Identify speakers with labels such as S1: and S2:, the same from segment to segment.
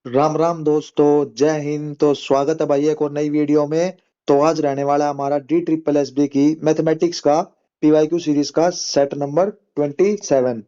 S1: राम राम दोस्तों, जय हिंद। तो स्वागत है भाई एक और नई वीडियो में। तो आज रहने वाला है हमारा डी ट्रिपल एस बी की मैथमेटिक्स का पीवाईक्यू सीरीज का सेट नंबर 27।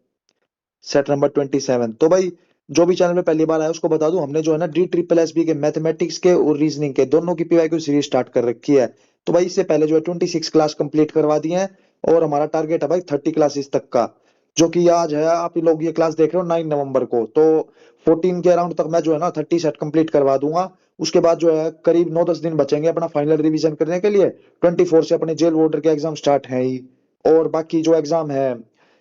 S1: तो भाई जो भी चैनल में पहली बार आया उसको बता दूं, हमने जो है ना डी ट्रिपल एस बी के मैथमेटिक्स के और रीजनिंग के दोनों की पीवाईक्यू सीरीज स्टार्ट कर रखी है। तो भाई इससे पहले जो है 26 क्लास कंप्लीट करवा दी है और हमारा टारगेट है भाई 30 क्लासेस तक का, जो कि आज है। आप लोग ये क्लास देख रहे हो 9 नवंबर को, तो 14 के अराउंड तक मैं जो है ना 30 सेट कंप्लीट करवा दूंगा। उसके बाद जो है करीब 9-10 दिन बचेंगे अपना फाइनल रिवीजन करने के लिए। 24 से अपने जेल वार्डर के एग्जाम स्टार्ट है ही। और बाकी जो एग्जाम है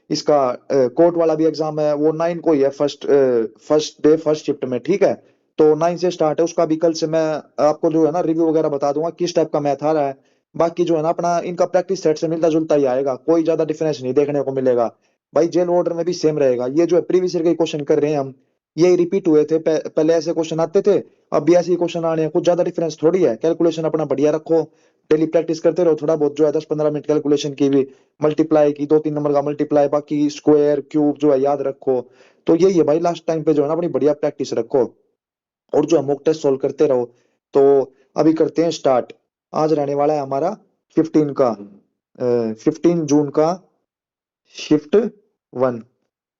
S1: इसका कोर्ट वाला भी एग्जाम है, वो 9 को ही है, फर्स्ट डे फर्स्ट शिफ्ट में, ठीक है। तो 9 से स्टार्ट है, उसका भी कल से मैं आपको जो है ना रिव्यू वगैरह बता दूंगा किस टाइप का मैथ आ रहा है। बाकी जो है ना अपना इनका प्रैक्टिस सेट से मिलता जुलता ही आएगा, कोई ज्यादा डिफरेंस नहीं देखने को मिलेगा। भाई जेल वार्डर में भी सेम रहेगा, ये जो है प्रीवियस ईयर के क्वेश्चन कर रहे हैं हम, ये रिपीट हुए थे। पहले ऐसे क्वेश्चन आते थे, अब भी ऐसे ही क्वेश्चन आ रहे हैं। कुछ ज्यादा डिफरेंस थोड़ी है, कैलकुलेशन अपना बढ़िया रखो, डेली प्रैक्टिस करते रहो। थोड़ा बहुत जो है 10-15 मिनट कैलकुलेशन की भी, मल्टीप्लाई की 2-3 नंबर का मल्टीप्लाई, बाकी स्क्वायर क्यूब जो है याद रखो। तो यही है भाई, लास्ट टाइम पे जो है ना अपनी बढ़िया प्रैक्टिस रखो और जो है मॉक टेस्ट सोल्व करते रहो। तो अभी करते हैं स्टार्ट। आज रहने वाला है हमारा 15 का 15 जून का शिफ्ट 1।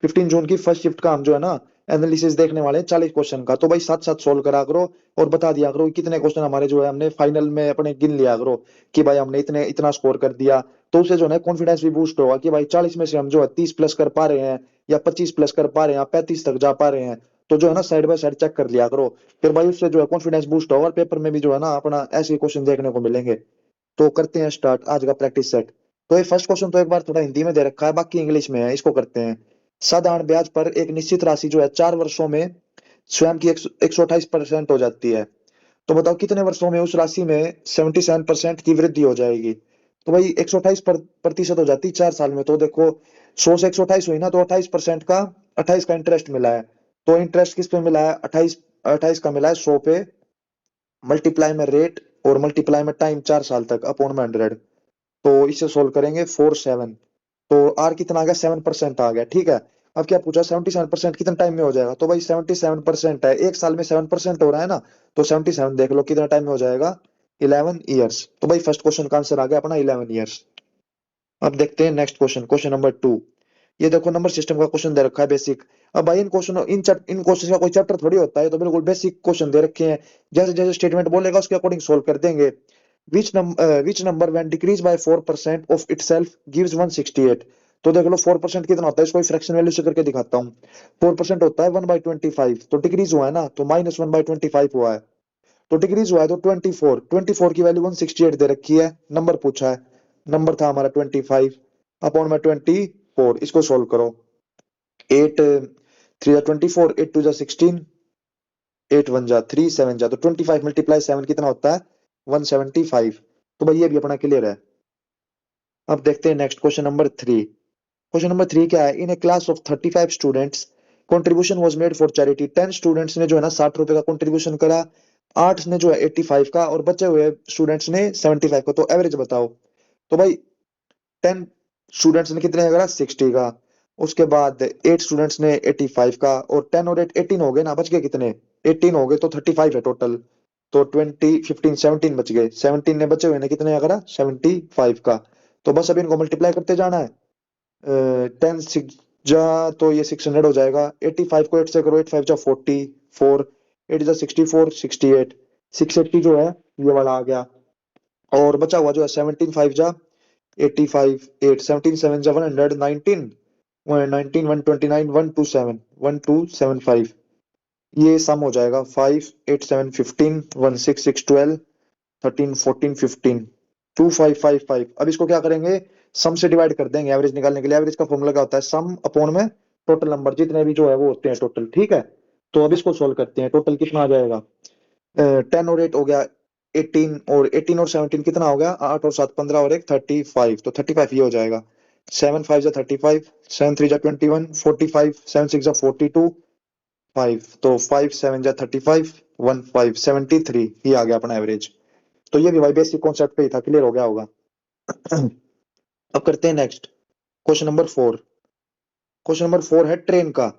S1: 15 जून की फर्स्ट शिफ्ट का हम जो है ना एनालिसिस देखने वाले हैं 40 क्वेश्चन का। तो भाई साथ साथ सोल्व करा करो और बता दिया करो कि कितने क्वेश्चन हमारे जो है हमने फाइनल में अपने गिन लिया करो कि भाई हमने इतने इतना स्कोर कर दिया। तो उससे जो है कॉन्फिडेंस भी बूस्ट होगा कि भाई 40 में से हम जो है 30 प्लस कर पा रहे हैं, या 25 प्लस कर पा रहे हैं, या 35 तक जा पा रहे हैं। तो जो है ना साइड बाय साइड चेक कर लिया करो। फिर भाई उससे जो है कॉन्फिडेंस बूस्ट होगा और पेपर में भी जो है ना अपना ऐसे क्वेश्चन देखने को मिलेंगे। तो करते हैं स्टार्ट आज का प्रैक्टिस सेट। तो ये फर्स्ट क्वेश्चन तो एक बार थोड़ा हिंदी में दे रखा है, बाकी इंग्लिश में है, इसको करते हैं। साधारण ब्याज पर एक निश्चित राशि जो है 4 वर्षों में स्वयं की 128% हो जाती है। तो बताओ कितने वर्षों में उस राशि में 77% की वृद्धि हो जाएगी। तो भाई 128% हो जाती है 4 साल में। तो देखो 100 से 128 हुई ना, तो 28% का 28 का इंटरेस्ट मिला है। तो इंटरेस्ट किस पे मिला है? 28। 28 का मिला है 100 पे, मल्टीप्लाई में रेट और मल्टीप्लाई में टाइम 4 साल तक अपॉन में 100। तो इसे सोल्व करेंगे 4 7। तो आर कितना आ गया? 7% आ गया, ठीक है। अब क्या पूछा? 77% कितने टाइम में हो जाएगा? तो भाई 77% है, एक साल में 7% हो रहा है ना। तो 77 देख लो कितना टाइम में हो जाएगा, 11 ईयर्स। तो भाई फर्स्ट क्वेश्चन का आंसर आ गया अपना 11 ईयर्स। अब देखते हैं नेक्स्ट क्वेश्चन, क्वेश्चन नंबर 2। ये देखो नंबर सिस्टम का क्वेश्चन दे रखा है बेसिक। अब भाई इन क्वेश्चन का कोई चैप्टर थोड़ी होता है, तो बिल्कुल बेसिक क्वेश्चन दे रखे हैं। जैसे जैसे स्टेटमेंट बोलेगा उसके अकॉर्डिंग सोल्व कर देंगे। Which number when decrease by 4% of itself gives 168। तो देख लो 4% कितना होता है, इसको फ्रैक्शन वैल्यू से करके दिखाता हूँ। 4% होता है 1/25, तो डिक्रीज हुआ है ना, तो -1/25 हुआ है। तो डिक्रीज हुआ है तो 24 की वैल्यू 168 दे रखी है, नंबर पूछा है। नंबर था हमारा 25 अपॉन में 24। इसको सोल्व करो। 8 3 जा 24, 8 2 जा 16, 8 1 जा 3, 7 जा, तो 25 मल्टीप्लाई 7 कितना होता है? 175। तो भाई ये भी अपना क्लियर है। अब देखते हैं next question number 3। Question number 3 क्या है? In a class of 35 students contribution was made for charity. 10 students ने जो है ना 60 रुपए का कंट्रीब्यूशन करा, 8 ने जो है 85 का, और बचे हुए स्टूडेंट्स ने 75 का। तो एवरेज बताओ। तो भाई 10 स्टूडेंट्स ने कितने करा? 60 का। उसके बाद 8 स्टूडेंट्स ने 85 का, और 10 और 8 18 हो गए ना, बच गए कितने? 18 हो गए, तो 35 है टोटल। तो 20 15 17 बच गए, 17 ने बचे हुए ने कितने करा? 75 का। तो बस अब इनको मल्टीप्लाई करते जाना है। 10 6 जा, तो ये 600 हो जाएगा। 85 को 8 से करो, 8 5 जा 44, 8 जा 64, 68 जो है ये वाला आ गया। और बचा हुआ जो है 17 5 जा 85, 8 17 7 जा 100, 19 19 129, 127 1275। ये सम हो जाएगा 5 8 7 15, 1 6 6 12, 13 14 15, 2555। अब इसको क्या करेंगे? सम से डिवाइड कर देंगे एवरेज निकालने के लिए। एवरेज का फॉर्मूला क्या होता है? सम अपॉन में टोटल नंबर, जितने भी जो है वो होते हैं टोटल, ठीक है। तो अब इसको सोल्व करते हैं, टोटल कितना आ जाएगा? 10 और 8 हो गया 18, और 18 और 17 कितना हो गया? 8 और 7 15, और एक 35, तो 35 ये हो जाएगा। 7 5 जा 35, 7 3 जा 21, 45, 7 6 जा 42, 5, तो 5 7 जा 35, 15 73 ये आ गया अपना एवरेज। तो ये भी भाई बेसिक कॉन्सेप्ट पे ही था, क्लियर हो गया होगा। अब करते हैं next, question number 4। Question number 4 है ट्रेन का।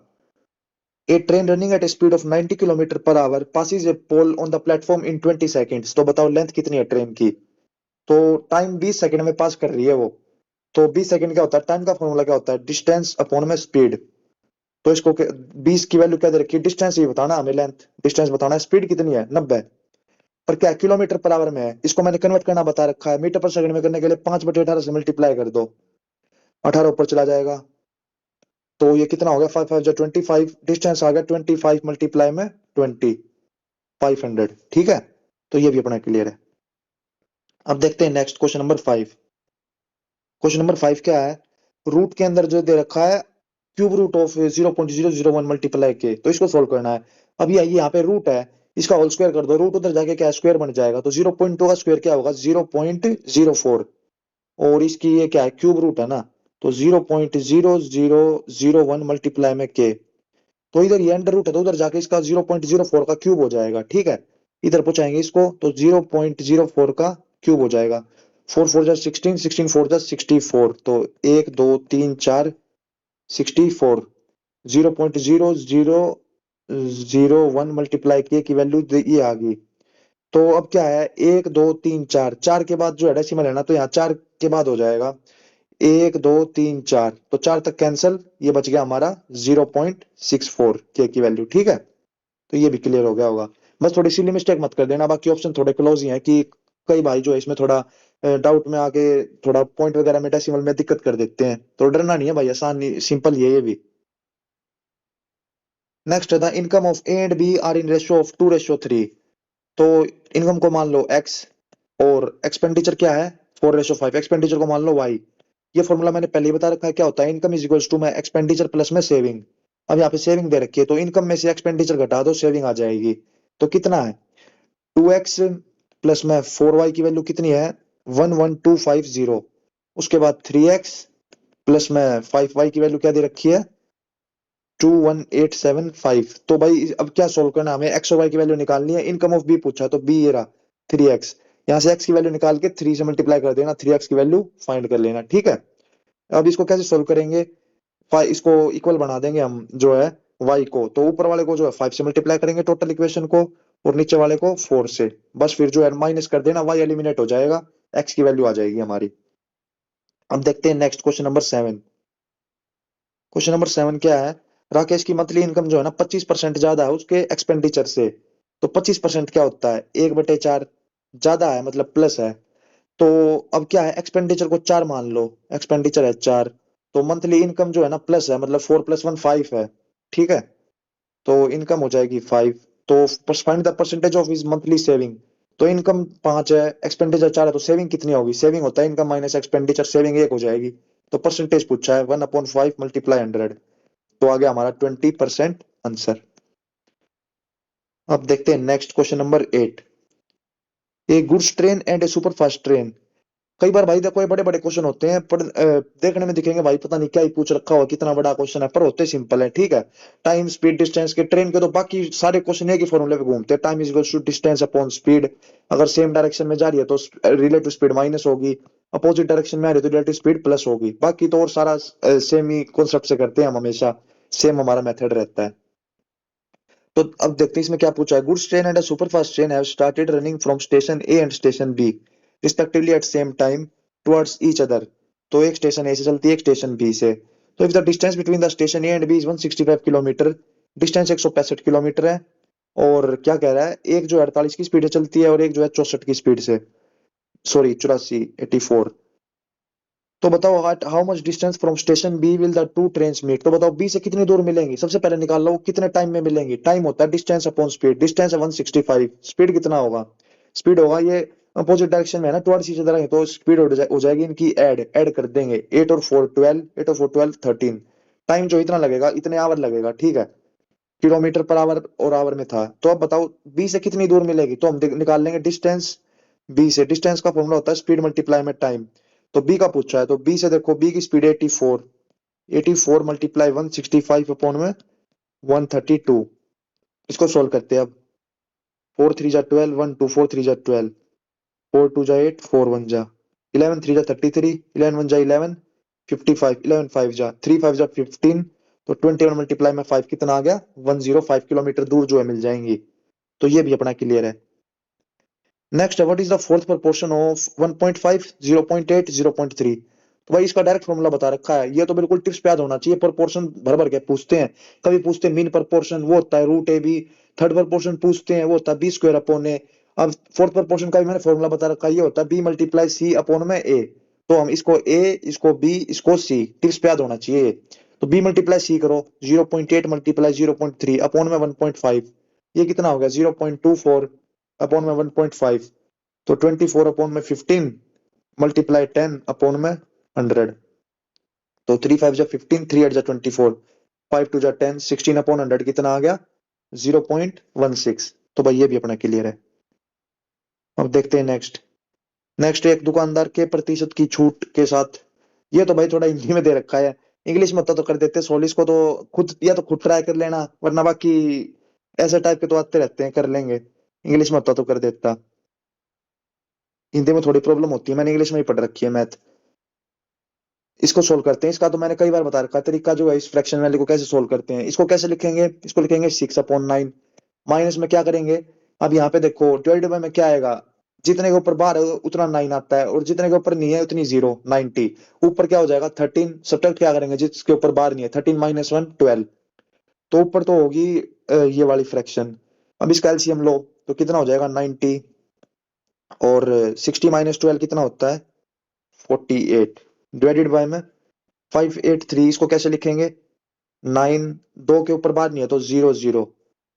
S1: A train running at a speed of 90 kilometre per hour passes a pole on the platform in 20 seconds. तो बताओ लेंथ कितनी है ट्रेन की। तो टाइम 20 सेकंड में पास कर रही है वो। तो 20 सेकंड क्या होता है, टाइम का फॉर्मूला क्या होता है, डिस्टेंस अपॉन में स्पीड। तो इसको 20 की वैल्यू क्या दे रखी है, डिस्टेंस ही बताना हमें, लेंथ डिस्टेंस बताना है, स्पीड कितनी है 90, पर क्या किलोमीटर पर आवर में है। इसको मैंने कन्वर्ट करना बता रखा है, मीटर पर सेकंड में करने के लिए 5/18 से मल्टीप्लाई कर दो, 18 ऊपर चला जाएगा। तो ये कितना हो गया, 5 5 जो 25, डिस्टेंस आ गया 25 मल्टीप्लाई में 20, 500। ठीक है, तो ये भी अपना क्लियर है। अब देखते हैं next question number 5। Question number 5 क्या है, रूट के अंदर जो दे रखा है क्यूब रूट ऑफ 0.001 मल्टीप्लाई के, तो इसको सोल्व करना है। अब ये यहाँ पे रूट है, इसका होल स्क्वायर कर दो, रूट उधर जाके क्या स्क्वायर बन जाएगा, तो 0.2 का स्क्वायर क्या होगा 0.04, और इसकी ये क्या है क्यूब रूट है ना, तो 0.0001 मल्टीप्लाई में के, तो इधर ये अंडर रूट है तो उधर जाके इसका 0.04 का क्यूब हो जाएगा। ठीक है, इधर पहुंचाएंगे इसको तो 0.04 का क्यूब हो जाएगा। 4 4 जा 16, 16 4 जा 64, तो 1 2 3 4 64, 0.0001 मल्टीप्लाई किए की वैल्यू ये आ गई। तो अब क्या है, 1 2 3 4, 4 के बाद जो है डेसिमल है ना, तो यहाँ 4 के बाद हो जाएगा 1 2 3 4, तो 4 तक कैंसिल, ये बच गया हमारा 0.64 के की वैल्यू। ठीक है, तो ये भी क्लियर हो गया होगा। बस थोड़ी सी मिस्टेक मत कर देना, बाकी ऑप्शन थोड़े क्लोज ही हैं कि कई भाई जो है इसमें थोड़ा डाउट में आके थोड़ा पॉइंट वगैरह में डेसिमल में दिक्कत कर देते हैं, तो डरना नहीं है भाई, आसान सिंपल ही है ये भी। नेक्स्ट है the income of A and B are in ratio of 2:3। तो इनकम को मान लो x, और एक्सपेंडिचर क्या है 4:5, एक्सपेंडिचर को मान लो y। ये फॉर्मूला मैंने पहले ही बता रखा है, क्या होता है, इनकम इज इक्वल्स टू में एक्सपेंडिचर प्लस में सेविंग। अब यहाँ पे सेविंग दे रखी है, तो इनकम में से एक्सपेंडिचर घटा दो, सेविंग आ जाएगी। तो कितना है 2x प्लस में 4y की वैल्यू कितनी है 11250। उसके बाद 3x प्लस में 5y की वैल्यू क्या दे रखी है 21875। तो भाई अब क्या सोल्व करना है, हमें एक्स और वाई की वैल्यू निकालनी है, इनकम ऑफ बी पूछा तो बी ये रहा 3x, यहाँ से x की वैल्यू निकाल के 3 से मल्टीप्लाई कर देना, 3x की वैल्यू फाइंड कर लेना। ठीक है, अब इसको कैसे सोल्व करेंगे, इसको इक्वल बना देंगे हम जो है y को, तो ऊपर वाले को जो है 5 से मल्टीप्लाई करेंगे टोटल इक्वेशन को, और नीचे वाले को 4 से, बस फिर जो है माइनस कर देना, y एलिमिनेट हो जाएगा, x की वैल्यू आ जाएगी हमारी। अब देखते हैं next question number 7। Question number 7 क्या है, राकेश की मंथली इनकम जो है ना 25% ज्यादा है उसके एक्सपेंडिचर से। तो 25% क्या होता है 1/4, ज्यादा है मतलब प्लस है। तो अब क्या है, एक्सपेंडिचर को 4 मान लो, एक्सपेंडिचर है 4, तो मंथली इनकम जो है ना प्लस है, मतलब 4 + 1 5 है। ठीक है, तो इनकम हो जाएगी 5। तो find the percentage of his monthly saving. तो इनकम 5 है, एक्सपेंडिचर 4 है, तो सेविंग कितनी होगी, सेविंग होता है इनकम माइनस एक्सपेंडिचर, सेविंग 1 हो जाएगी। तो परसेंटेज पूछा है 1/5 मल्टीप्लाई 100, तो आ गया हमारा 20% आंसर। अब देखते हैं next question number 8। A goods train and A super fast train. कई बार भाई देखो ये बड़े बड़े क्वेश्चन होते हैं, देखने में दिखेंगे भाई पता नहीं क्या ही पूछ रखा हुआ, कितना बड़ा क्वेश्चन है, पर होते सिंपल है। ठीक है, टाइम स्पीड डिस्टेंस के, ट्रेन के तो बाकी सारे क्वेश्चन एक ही फॉर्मूले पे घूमते हैं, time is equal to distance upon speed. अगर सेम डायरेक्शन में जा रही है तो रिलेटिव स्पीड माइनस होगी, अपोजिट डायरेक्शन में आ रही है तो रिलेटिव स्पीड प्लस होगी। बाकी तो और सारा सेम ही कॉन्सेप्ट से करते हैं हम हमेशा, सेम हमारा मेथड रहता है। तो अब देखते हैं इसमें क्या पूछा है, goods train and super fast train have started running from station A and station B respectively at same time towards each other. तो एक स्टेशन ए से चलती है, एक स्टेशन बी से। तो if the distance between the station A and B is 165 kilometre, distance 165 kilometre है, और क्या कह रहा है, एक जो 48 की स्पीड से चलती है और एक जो है 64 की स्पीड से, सॉरी 84, 84। तो बताओ how much distance from station B will the two trains meet. तो बताओ बी से कितनी दूर मिलेंगी, सबसे पहले निकाल लो कितने टाइम में मिलेंगी। टाइम होता है डिस्टेंस अपॉन स्पीड, डिस्टेंस है 165, स्पीड कितना होगा, स्पीड होगा ये अपोजिट डायरेक्शन में है ना, टुवर्ड्स ईच अदर है, तो स्पीड हो जाएगी इनकी ऐड कर देंगे, 8 और 4 12, 8 और 4 12 13। टाइम जो इतना लगेगा इतने आवर लगेगा। ठीक है, किलोमीटर पर आवर और आवर में था। तो अब बताओ बी से कितनी दूर मिलेगी, तो हम निकाल लेंगे डिस्टेंस बी से, डिस्टेंस का फॉर्मूला होता है स्पीड मल्टीप्लाई में टाइम। तो बी का पूछा है, तो बी से देखो बी की स्पीड 84, 84 मल्टीप्लाई 165 अपॉन में 132। इसको सोल्व करते हैं अब, 4 3 जा 12, 1 2 4 3 जा 12, 4 2 जा 8, 4 1 जा 11, 3 जा 33, 11 1 जा 11, 55, 11 5 जा 3 5 जा 15, तो 21 मल्टीप्लाई में 5 कितना आ गया, 105 किलोमीटर दूर जो है मिल जाएंगी। तो ये भी अपना क्लियर है। नेक्स्ट है, what is the fourth proportion of 1.5, 0.8, 0.3। तो भाई इसका डायरेक्ट फॉर्मूला बता रखा है, ये तो बिल्कुल टिप्स पे याद होना चाहिए। प्रोपोर्शन भर भर के पूछते हैं, कभी पूछते हैं मीन प्रोपोर्शन, वो होता है root A B. Third proportion पूछते हैं, वो होता है बी स्क्वायर अपॉन ए। अब फोर्थ प्रोपोर्शन का भी मैंने फॉर्मूला बता रखा है, ये होता है बी मल्टीप्लाई सी अपॉन में ए। तो हम इसको ए, इसको बी, इसको सी, टिप्स पे याद होना चाहिए। तो बी मल्टीप्लाई सी करो, 0.8 मल्टीप्लाई 0.3 अपॉन में 1.5, ये कितना हो गया 0.24 अपॉन में 1.5। तो 24 अपॉन में 15 मल्टीप्लाई 10 अपॉन में 100। तो 3 5 जा 15, 3 8 जा 24, 5 2 जा 10, 16 अपॉन 100 कितना आ गया 0.16। तो भाई ये भी अपना क्लियर है। अब देखते हैं नेक्स्ट। नेक्स्ट, एक दुकानदार के प्रतिशत की छूट के साथ। ये तो भाई थोड़ा हिंदी में दे रखा है, इंग्लिश में तो कर देते हैं। सोलिस को तो खुद, या तो खुद ट्राई कर लेना, वरना बाकी ऐसे टाइप के तो आते रहते हैं, कर लेंगे। इंग्लिश में तो कर देता, हिंदी में थोड़ी प्रॉब्लम होती है, मैंने इंग्लिश में ही पढ़ रखी है मैथ। इसको सोल्व करते हैं, इसका तो मैंने कई बार बता रखा है तरीका जो है, इस फ्रैक्शन वैल्यू को कैसे सोल्व करते हैं। इसको कैसे लिखेंगे, इसको लिखेंगे 6/9। माइनस में क्या करेंगे, अब यहाँ पे देखो डिवाइडेड बाय में क्या आएगा, जितने के ऊपर बार है उतना 9 आता है, और जितने के ऊपर नहीं है उतनी 0, 90। ऊपर क्या हो जाएगा 13, सब्ट्रैक्ट क्या करेंगे जिसके ऊपर बार नहीं है, 13 - 1 12। तो ऊपर तो होगी ये वाली फ्रैक्शन। अब इसका एलसीएम लो, तो कितना हो जाएगा 90, और 60 - 12 कितना होता है 48, डिवाइडेड बाय में 583। इसको कैसे लिखेंगे, 9, 2 के ऊपर बार नहीं है तो 0 0,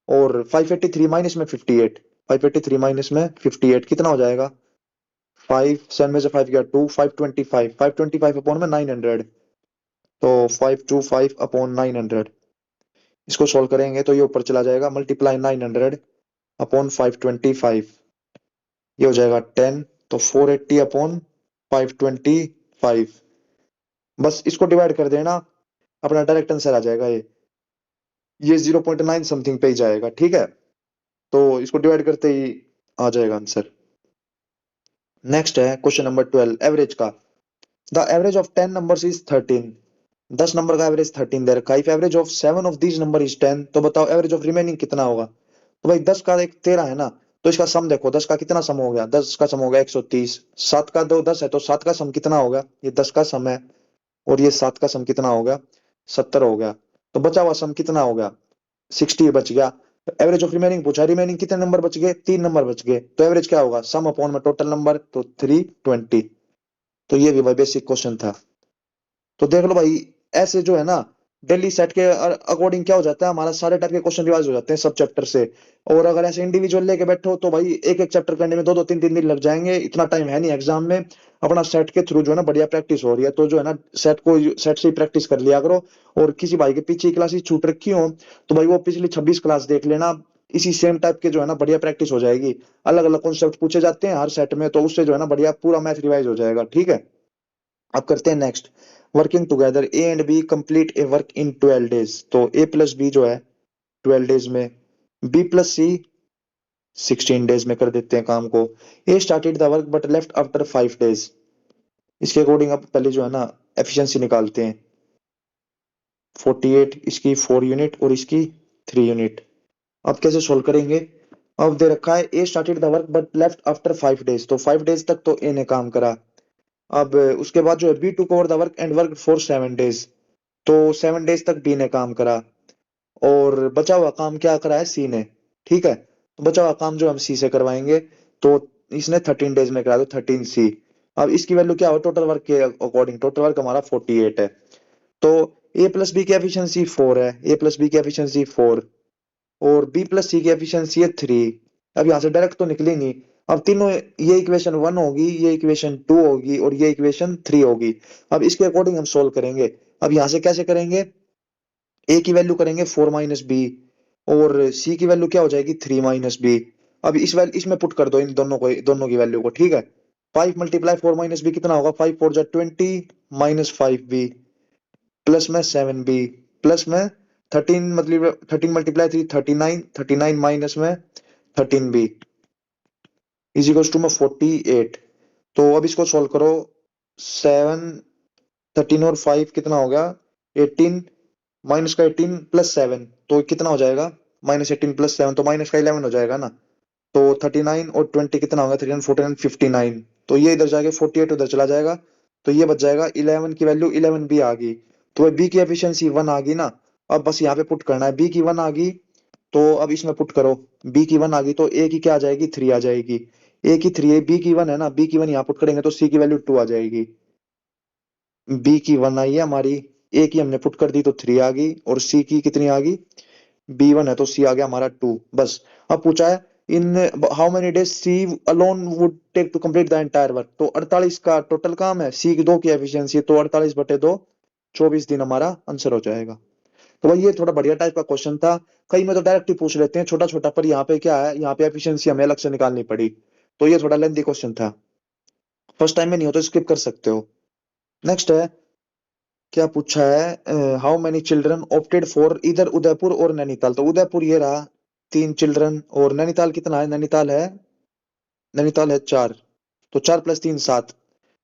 S1: और 583 माइनस में 58, 583 माइनस में 58 कितना हो जाएगा 5, 7 में से 5 गया 2, 525, 525 अपॉन में 900। तो 525 अपॉन 900, इसको सोल्व करेंगे तो ये ऊपर चला जाएगा, मल्टीप्लाई 900 अपॉन 525, ये हो जाएगा 10। तो 480 अपॉन 525, बस इसको डिवाइड कर देना, अपना डायरेक्ट आंसर आ जाएगा ये 0.9 समथिंग पे ही जाएगा, ठीक है। तो इसको डिवाइड करते ही आ जाएगा आंसर। नेक्स्ट है क्वेश्चन नंबर 12, एवरेज का। The average of 10 numbers is 13। 10 number का एवरेज 13 दे रखा है। If average of 7 of these number is 10, तो बताओ एवरेज ऑफ रिमेनिंग कितना होगा। तो भाई 10 का एक 13 है ना, तो इसका सम देखो, 10 का कितना सम हो गया, 10 का सम हो गया 130। 7 का दो 10 है, तो 7 का सम कितना होगा, ये 10 का सम है, और ये 7 का सम कितना हो गया 70 हो गया। तो बचा हुआ सम कितना हो गया 60 बच गया। एवरेज ऑफ रिमेनिंग पूछा, रिमेनिंग कितने नंबर बच गए, 3 नंबर बच गए, तो एवरेज क्या होगा सम अपॉन में टोटल नंबर, तो 320। तो ये भी भाई बेसिक क्वेश्चन था। तो देख लो भाई, ऐसे जो है ना डेली सेट के अकॉर्डिंग क्या हो जाता है, हमारा सारे टाइप के क्वेश्चन रिवाइज हो जाते हैं सब चैप्टर से। और अगर ऐसे इंडिविजुअल लेके बैठो तो भाई एक एक चैप्टर करने में 2 2 3 3 दिन लग जाएंगे, इतना टाइम है नहीं एग्जाम में। अपना सेट के थ्रू जो है ना बढ़िया प्रैक्टिस हो रही है, तो जो है ना सेट से ही प्रैक्टिस कर लिया करो। और किसी भाई के पीछे क्लासेस छूट रखी हो, तो भाई वो पिछली 26 क्लास देख लेना, इसी सेम टाइप के जो है ना बढ़िया प्रैक्टिस हो जाएगी। अलग अलग कॉन्सेप्ट पूछे जाते हैं हर सेट में, तो उससे जो है ना बढ़िया पूरा मैथ रिवाइज हो जाएगा, ठीक है। अब करते हैं next, working together A and B complete a work in 12 days. तो ए प्लस बी जो है 12 डेज में, बी प्लस सी 16 डेज में कर देते हैं काम को। A started the work but left after 5 days. इसके अकॉर्डिंग अब पहले जो है ना एफिशिएंसी निकालते हैं। 48 इसकी 4 यूनिट और इसकी 3 यूनिट। अब कैसे सोल्व करेंगे, अब दे रखा है A started the work but left after 5 days, तो 5 डेज तक तो ए ने काम करा। अब उसके बाद जो है B took over the work and work for 7 days, तो 7 डेज तक बी ने काम करा, और बचा हुआ काम क्या करा है सी ने, ठीक है। तो बचा हुआ काम जो हम सी से करवाएंगे, तो इसने 13 डेज में करा, तो 13 सी। अब इसकी वैल्यू क्या हो टोटल वर्क के अकॉर्डिंग, टोटल वर्क हमारा 48 है। तो ए प्लस बी की एफिशिएंसी 4 है, ए प्लस बी की एफिशिएंसी 4, और बी प्लस सी की एफिशिएंसी है 3। अब यहाँ से डायरेक्ट तो निकलेंगी। अब तीनों, ये इक्वेशन 1 होगी, ये इक्वेशन 2 होगी, और ये इक्वेशन 3 होगी। अब इसके अकॉर्डिंग हम सोल्व करेंगे। अब यहाँ से कैसे करेंगे, ए की वैल्यू करेंगे 4 माइनस बी, और सी की वैल्यू क्या हो जाएगी 3 माइनस बी। अब इसमें पुट कर दो इन दोनों को, दोनों की वैल्यू को, ठीक है। 5 मल्टीप्लाई 4 माइनस बी कितना होगा, 5 4 जा 20 माइनस 5 बी, प्लस में 7 बी, प्लस में 13, मतलब 13 मल्टीप्लाई 3 39, 39 माइनस में 13 बी इज इक्वल टू में 48। तो अब इसको सोल्व करो, 7, 13 और 5 कितना हो गया 18, माइनस का 18 प्लस 7 तो कितना हो जाएगा, -18 + 7 तो माइनस का 11 हो जाएगा ना। तो 39 और 20 कितना होगा, 39 49 59, तो ये इधर जाके 48 उधर चला जाएगा, तो ये बच जाएगा 11 की वैल्यू 11 भी आ गई, तो बी की एफिशिएंसी 1 आ गई ना। अब बस यहाँ पे पुट करना है, बी की 1 आ गई, तो अब इसमें पुट करो, बी की 1 आ गई तो ए की क्या आ जाएगी, 3 आ जाएगी। ए की 3 है, बी की 1 है ना, बी की 1 यहाँ पुट करेंगे तो सी की वैल्यू 2 आ जाएगी। बी की 1 आई है हमारी, ए की हमने पुट कर दी तो 3 आ गई, और सी की कितनी आ गई, B1 है तो C आ गया हमारा 2। बस अब पूछा है in how many days C alone would take to complete the entire work, तो 48 का टोटल काम है, C की 2 की एफिशिएंसी तो 48/2 24 दिन हमारा आंसर हो जाएगा। तो भाई ये थोड़ा बढ़िया टाइप का क्वेश्चन था। कई में तो डायरेक्ट ही पूछ लेते हैं छोटा छोटा, पर यहाँ पे क्या है, यहाँ पे एफिशिएंसी हमें अलग से निकालनी पड़ी, तो ये थोड़ा लेंथी क्वेश्चन था। फर्स्ट टाइम में नहीं हो तो स्किप कर सकते हो। नेक्स्ट है, क्या पूछा है, how many children opted for इधर उदयपुर और नैनीताल, तो उदयपुर ये रहा 3 चिल्ड्रन, और नैनीताल कितना है, नैनीताल है 4, तो 4 + 3 7।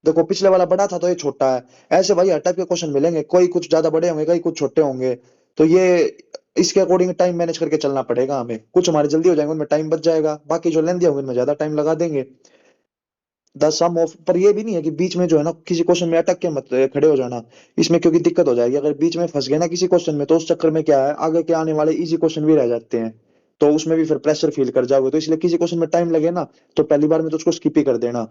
S1: देखो पिछले वाला बड़ा था तो ये छोटा है, ऐसे भाई हर टाइप के क्वेश्चन मिलेंगे, कोई कुछ ज्यादा बड़े होंगे, कई कुछ छोटे होंगे, तो ये इसके अकॉर्डिंग टाइम मैनेज करके चलना पड़ेगा हमें, कुछ हमारे जल्दी हो जाएंगे उनमें टाइम बच जाएगा, बाकी जो लेंदी होंगे उनमें ज्यादा टाइम लगा देंगे। द सम ऑफ, पर ये भी नहीं है कि बीच में जो है ना किसी क्वेश्चन में अटक के मत खड़े हो जाना, इसमें क्योंकि दिक्कत हो जाएगी, अगर बीच में फंस गए ना किसी क्वेश्चन में तो उस चक्कर में क्या है, आगे के आने वाले इजी क्वेश्चन भी रह जाते हैं, तो उसमें भी फिर प्रेशर फील कर जाओगे, तो इसलिए किसी क्वेश्चन में टाइम लगे ना तो पहली बार में तो उसको स्किप ही कर देना।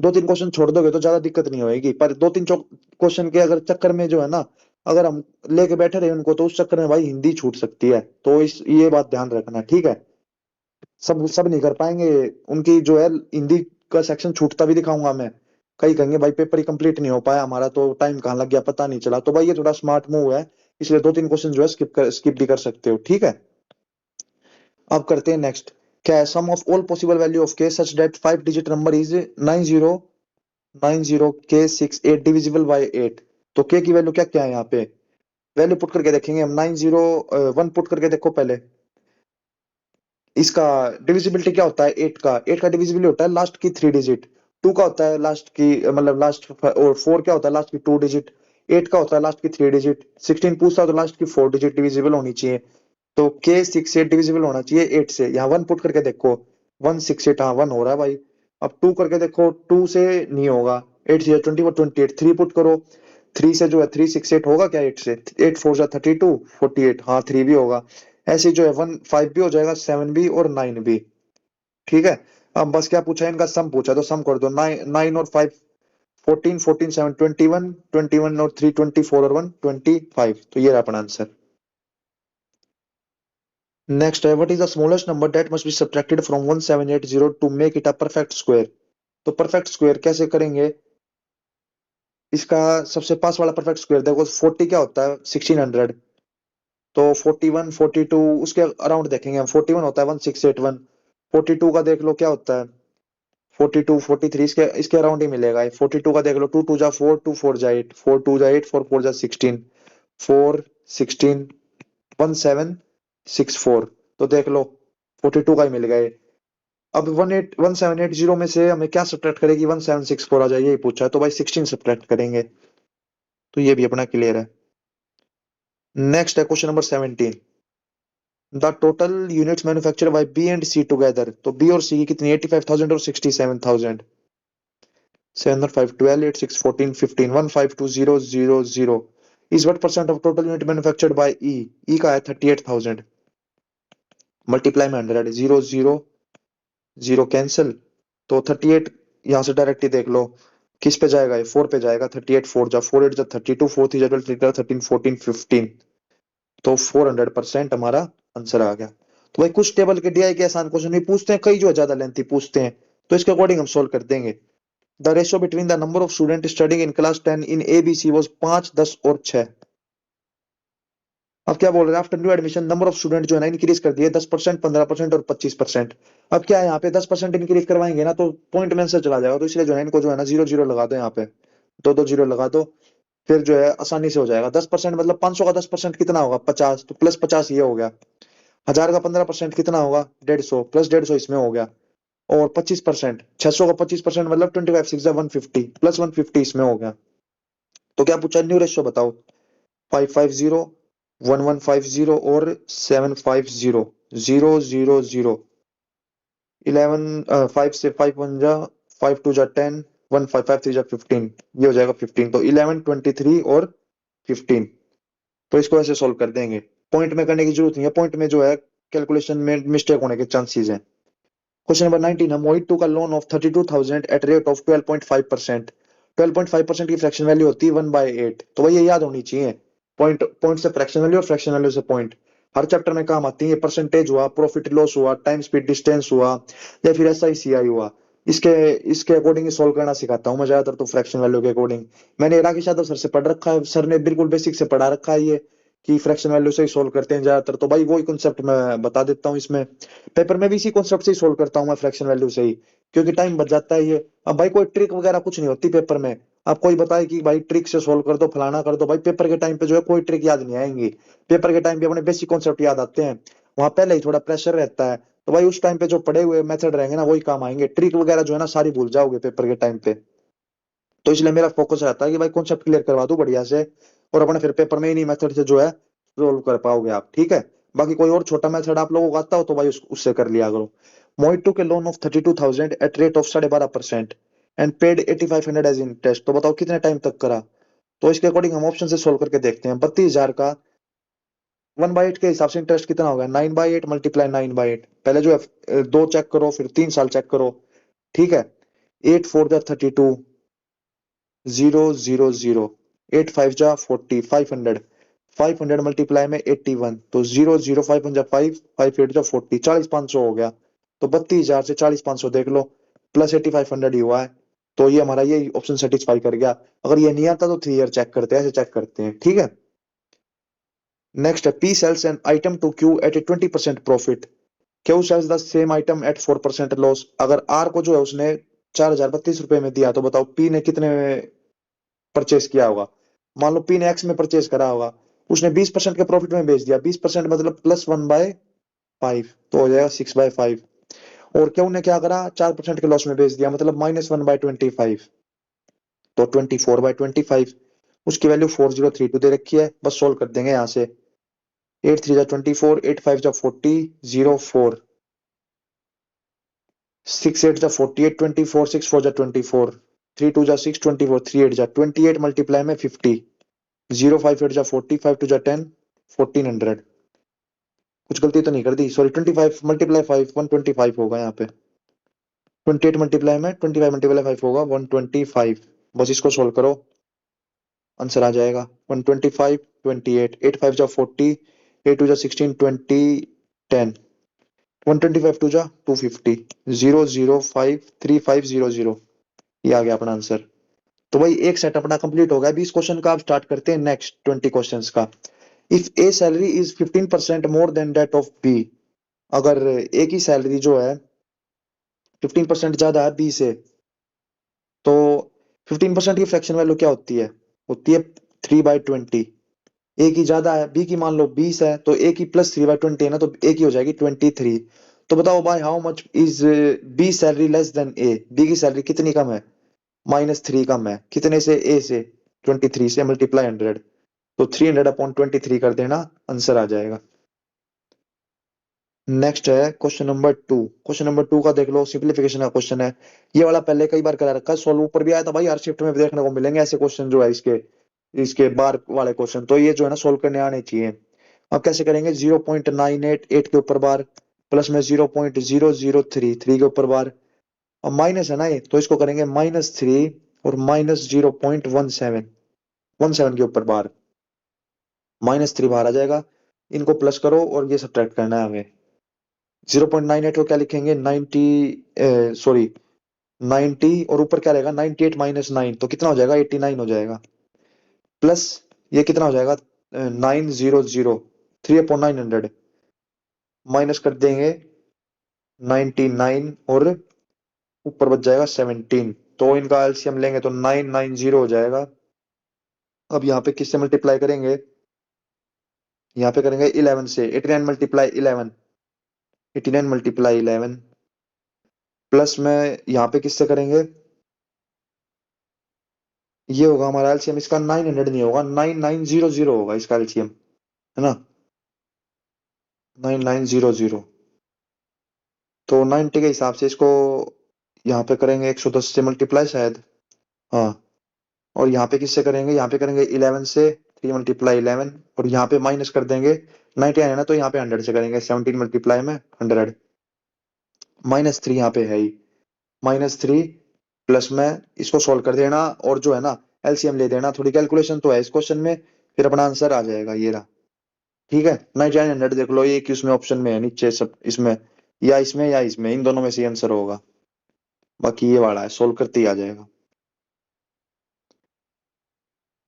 S1: 2-3 क्वेश्चन छोड़ दोगे तो ज्यादा दिक्कत नहीं होगी, पर 2-3 क्वेश्चन के अगर चक्कर में जो है ना, अगर हम लेके बैठे रहे उनको तो उस चक्कर में भाई हिंदी छूट सकती है, तो इस ये बात ध्यान रखना, ठीक है। सब सब नहीं कर पाएंगे, उनकी जो है हिंदी का सेक्शन छूटता भी दिखाऊंगा मैं, कई कहेंगे भाई पेपर ही कंप्लीट नहीं हो पाया हमारा, तो टाइम कहाँ लग गया पता नहीं चला, तो भाई ये थोड़ा स्मार्ट मूव है, इसलिए 2-3 क्वेश्चन जो है स्किप भी कर सकते हो, ठीक है। अब करते हैं नेक्स्ट, क्या है, sum of all possible value of K such that 5 digit number is 9090 K 68 divisible by 8, तो के की वैल्यू क्या क्या है यहाँ पे, वैल्यू पुट करके देखेंगे हम, 901 पुट करके देखो पहले, इसका डिविजिबिलिटी क्या होता है, 8 का डिविजिबिलिटी होता है लास्ट की 3 डिजिट, 2 का होता है लास्ट की मतलब लास्ट, और 4 क्या होता है लास्ट की 2 डिजिट, 8 का होता है लास्ट की 3 डिजिट, 16 पूछता है तो लास्ट की 4 डिजिट डिविजिबल होनी चाहिए, तो के 68 डिविजिबल होना चाहिए 8 से, यहाँ 1 पुट करके देखो, 168, हाँ 1 हो रहा है भाई। अब 2 करके देखो, 2 से नहीं होगा, 8 से 24 28, 3 पुट करो, 3 से जो है 368 होगा क्या, 8 से 8 4 जा 32 48, हाँ 3 भी होगा, ऐसे जो है 1 5 भी हो जाएगा, 7 भी और 9 भी, ठीक है। अब बस क्या पूछा है, इनका सम पूछा तो सम कर दो, 9 और 5 14 14 7 21 21 और 3 24 और 1 25, तो ये रहा अपना आंसर। नेक्स्ट है, what is the smallest number that must be subtracted from 1780 to make it a perfect square, तो परफेक्ट स्क्वायर कैसे करेंगे, इसका सबसे पास वाला परफेक्ट स्क्वायर देखो, 40 क्या होता है 1600, तो 41 42 उसके अराउंड देखेंगे हम, 41 होता है 1681, 42 का देख लो क्या होता है 42 43, इसके इसके अराउंड ही मिलेगा, 42 का देख लो, 2 2 जा 4 2 4 जा 8 4 2 जा 8 4 4 जा 16 4 16 1764, तो देख लो 42 का ही मिल गए। अब 1780 में से हमें क्या सब्ट्रैक्ट करेगी, 1764 आ जाए, यही पूछा है, तो भाई 16 सब्ट्रैक्ट करेंगे, तो ये भी अपना क्लियर है। नेक्स्ट है question number 17, the total units manufacture by B and C together, तो बी और सी की कितनी 85,000 और 67,000, 7 और 5 12 8 6 14 15 152000 is what percent of total unit manufactured by E का है 38,000, मल्टीप्लाई में 100, 0 0 0 कैंसिल, तो 38 यहाँ से डायरेक्ट ही देख लो किस पे जाएगा, ये 4 पे जाएगा, 38 4 जा 4 8 जा 32 4 3 जा 12 3 13 14 15, तो 400% हमारा आंसर आ गया। तो भाई कुछ टेबल के डीआई के आसान क्वेश्चन भी पूछते हैं, कई जो है ज्यादा लेंथी पूछते हैं, तो इसके अकॉर्डिंग हम सोल्व कर देंगे। The ratio between the number of student studying in class 10 in ABC was 5 10 और 6। अब क्या बोल रहे हैं, after new admission number of student जो है ना इंक्रीज कर दिए 10% 15% और 25%। अब क्या है यहाँ पे 10% इंक्रीज करवाएंगे ना तो पॉइंट में आंसर चला जाएगा, तो इसलिए जो है इनको जो है ना 0 0 लगा दो, यहाँ पे 2 2 0 लगा दो, फिर जो है आसानी से हो जाएगा। 10% मतलब 500 का 10% कितना होगा 50, तो प्लस 50 ये हो गया। 1000 का 15% कितना होगा 150, प्लस 150 इसमें हो गया। और 25% 600 का 25% मतलब 25 6 150 प्लस 150 इसमें हो गया। तो क्या पूछा न्यू रेशियो बताओ, 550 1150 और 750, 000, 11, 5 से 5 1 जा, 5 2 जा 10, 1 5 5 3 जा 15, ये हो जाएगा 15। तो 11, 23 और 15। तो इसको ऐसे सोल्व कर देंगे। पॉइंट में करने की जरूरत नहीं है, पॉइंट में जो है कैलकुलेशन में मिस्टेक होने के चांसेस हैं। क्वेश्चन नंबर 19 है, मोहित टू का loan of 32,000 at rate of 12.5%। 12.5% की फ्रैक्शन वैल्यू होती है 1/8। तो भाई ये याद होनी चाहिए। पॉइंट पॉइंट से फ्रैक्शन वैल्यू और फ्रैक्शन वैल्यू से पॉइंट हर चैप्टर में काम आती है। परसेंटेज हुआ, प्रॉफिट लॉस हुआ, टाइम स्पीड डिस्टेंस हुआ, या फिर SI CI हुआ। इसके इसके अकॉर्डिंग ही सोल्व करना सिखाता हूँ मैं ज्यादातर, तो फ्रैक्शन वैल्यू के अकॉर्डिंग। मैंने राकेश यादव सर से पढ़ रखा है, सर ने बिल्कुल बेसिक से पढ़ा रखा है ये, कि फ्रैक्शन वैल्यू से ही सोल्व करते हैं ज्यादातर। तो भाई वही कॉन्सेप्ट मैं बता देता हूँ इसमें। पेपर में भी इसी कॉन्सेप्ट से ही सोल्व करता हूँ मैं, फ्रैक्शन वैल्यू से ही, क्योंकि टाइम बच जाता है ये। अब भाई कोई ट्रिक वगैरह कुछ नहीं होती पेपर में। आप कोई बताए कि भाई ट्रिक से सोल्व कर दो, फलाना कर दो, भाई पेपर के टाइम पे जो है कोई ट्रिक याद नहीं आएंगी। पेपर के टाइम पे अपने बेसिक कॉन्सेप्ट याद आते हैं। वहां पहले ही थोड़ा प्रेशर रहता है, तो भाई उस टाइम पे जो पढ़े हुए मेथड रहेंगे ना वही काम आएंगे। ट्रिक वगैरह जो है ना सारी भूल जाओगे पेपर के टाइम पे। तो इसलिए मेरा फोकस रहता है कि भाई कॉन्सेप्ट क्लियर करवा दूं बढ़िया से, और अपने फिर पेपर में इन्हीं मेथड से जो है सोल्व कर पाओगे आप, ठीक है। बाकी कोई और छोटा मेथड आप लोगों को आता हो तो भाई उससे कर लिया करो। Mohit took loan of 32,000 at rate of 12.5% and paid 8500 as interest. तो बताओ कितने टाइम तक करा। तो इसके अकॉर्डिंग हम ऑप्शन से सोल्व करके देखते हैं। 32,000 का 1/8 के हिसाब से इंटरेस्ट कितना होगा, 9/8 मल्टीप्लाई 9/8। पहले जो है दो चेक करो, फिर 3 साल चेक करो, ठीक है। 8 4 जा 32, 0 0 0, 8 5 जा 40, 500, 500 मल्टीप्लाई में 81, तो 0 0 5 1 जा 5, 5 8 जा 40, 40 500 हो गया। तो 32,000 से 40 500 देख लो, प्लस 8500 ही हुआ है। तो ये हमारा ये ऑप्शन सेटिस्फाई कर गया। अगर ये नहीं आता तो 3 ईयर चेक करते हैं, ऐसे चेक करते हैं, ठीक है। नेक्स्ट है, P sells an item to Q at a 20% profit, Q sells the same item at 4% loss. अगर आर को जो है उसने 4,032 रुपए में दिया, तो बताओ पी ने कितने में परचेस किया होगा। मान लो पी ने एक्स में परचेस करा होगा, उसने 20% के प्रॉफिट में बेच दिया, 20% मतलब +1/5, तो हो जाएगा 6/5। और क्यू ने क्या करा, 4% के लॉस में बेच दिया, मतलब -1/25, तो 24/25। उसकी वैल्यू 4032 दे रखी है, बस सोल्व कर देंगे यहाँ से। 8 3 जा 24, 8 5 जा 40, 0 4, 6 8 जा 48, 24, 6 4 जा 24, 3 2 जा 6, 24, 3 8 जा 28 मल्टीप्लाई में 50, 0 5 8 जा 40, 5 2 जा 10, 1400। कुछ गलती तो नहीं कर दी, सॉरी, 25 मल्टीप्लाई 5 125 होगा यहाँ पे। 28 मल्टीप्लाई में 25 मल्टीप्लाई 5 होगा 125। बस इसको सोल्व करो, आंसर आ जाएगा 125 28। 8 5 जा 40, 8 2 जा 16, 20 10, 125 2 जा 250, 0 0 5 3 5 0 0। ये आ गया अपना आंसर। तो भाई एक सेट अपना कंप्लीट हो गया। 20 क्वेश्चन का आप स्टार्ट करते हैं नेक्स्ट 20 क्वेश्चंस का। If A salary is 15% more than that of B, अगर ए की सैलरी जो है 15% ज्यादा है बी से, तो 15% की फ्रैक्शन वैल्यू क्या होती है 3/20। ए की ज्यादा है, बी की मान लो 20 है, तो ए की +3/20 है ना, तो ए की हो जाएगी 23। तो बताओ भाई how much is B salary less than A, B की सैलरी कितनी कम है, -3 कम है, कितने से, ए से, 23 से, मल्टीप्लाई 100, तो 300/23 कर देना, आंसर आ जाएगा। नेक्स्ट है क्वेश्चन नंबर 2। क्वेश्चन नंबर 2 का देख लो, सिंप्लीफिकेशन का क्वेश्चन है। ये वाला पहले कई बार करा रखा है, सोल्व ऊपर भी आया था भाई, हर शिफ्ट में भी देखने को मिलेंगे ऐसे क्वेश्चन जो है इसके इसके बार वाले क्वेश्चन, तो ये जो है ना सोल्व करने आने चाहिए। अब कैसे करेंगे, 0.988 के ऊपर बार, प्लस में 0.0033 के ऊपर बार, और माइनस है ना ये, तो इसको करेंगे -3 और -0.17 के ऊपर बार, -3 बाहर आ जाएगा। इनको प्लस करो और ये सब्ट्रैक्ट करना है हमें। 0.98 को क्या लिखेंगे, 90, सॉरी 90, और ऊपर क्या रहेगा 98 -9, तो कितना हो जाएगा 89 हो जाएगा। प्लस ये कितना हो जाएगा 900, 3/900, माइनस कर देंगे 99, और ऊपर बच जाएगा 17। तो इनका एलसीएम लेंगे तो 990 हो जाएगा। अब यहाँ पे किससे मल्टीप्लाई करेंगे, यहाँ पे करेंगे 11 से, 89 मल्टीप्लाई 11, 89 मल्टीप्लाई 11, प्लस में यहाँ पे किससे करेंगे, ये होगा हमारा एलसीएम, इसका 900 नहीं होगा, 9900 होगा इसका एलसीएम। है ना, 9900। तो 90 के हिसाब से इसको यहाँ पे करेंगे 110 से मल्टीप्लाई शायद। हाँ, और यहाँ पे किससे करेंगे, यहाँ पे करेंगे 11 से, 3 × 11, और यहाँ पे माइनस कर देंगे 99 है ना, तो यहाँ पे 100 से करेंगे, 17 मल्टीप्लाई में 100, -3 यहाँ पे है ही, -3 प्लस में इसको सोल्व कर देना, और जो है ना एलसीएम ले देना, थोड़ी कैलकुलेशन तो है इस क्वेश्चन में, फिर अपना आंसर आ जाएगा ये रहा। ठीक है, 9900 देख लो, ये कि उसमें ऑप्शन में है नीचे सब, इसमें या इसमें, इन दोनों में से आंसर होगा, बाकी ये वाला है, सोल्व करते ही आ जाएगा।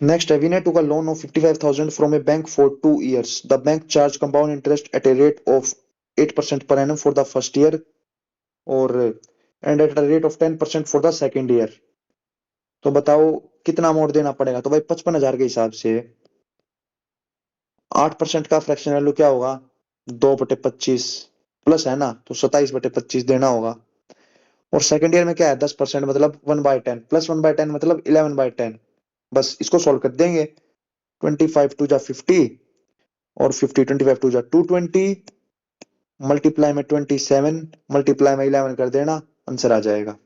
S1: Next, Vinay took a loan of 55,000 from a bank for 2 years. The bank charged compound interest at a rate of 8% per annum for the first year, और and at a rate of 10% for the second year. तो बताओ कितना amount देना पड़ेगा। तो भाई 55,000 के हिसाब से 8% का फ्रैक्शन वैल्यू क्या होगा, 2/25, प्लस है ना, तो 27/25 देना होगा। और सेकंड ईयर में क्या है, 10% मतलब 1/10, प्लस 1/10 मतलब 11/10। बस इसको सोल्व कर देंगे, 25 2 जा 50, और 50 25 2 जा 220, मल्टीप्लाई में 27, मल्टीप्लाई में 11 कर देना, आंसर आ जाएगा।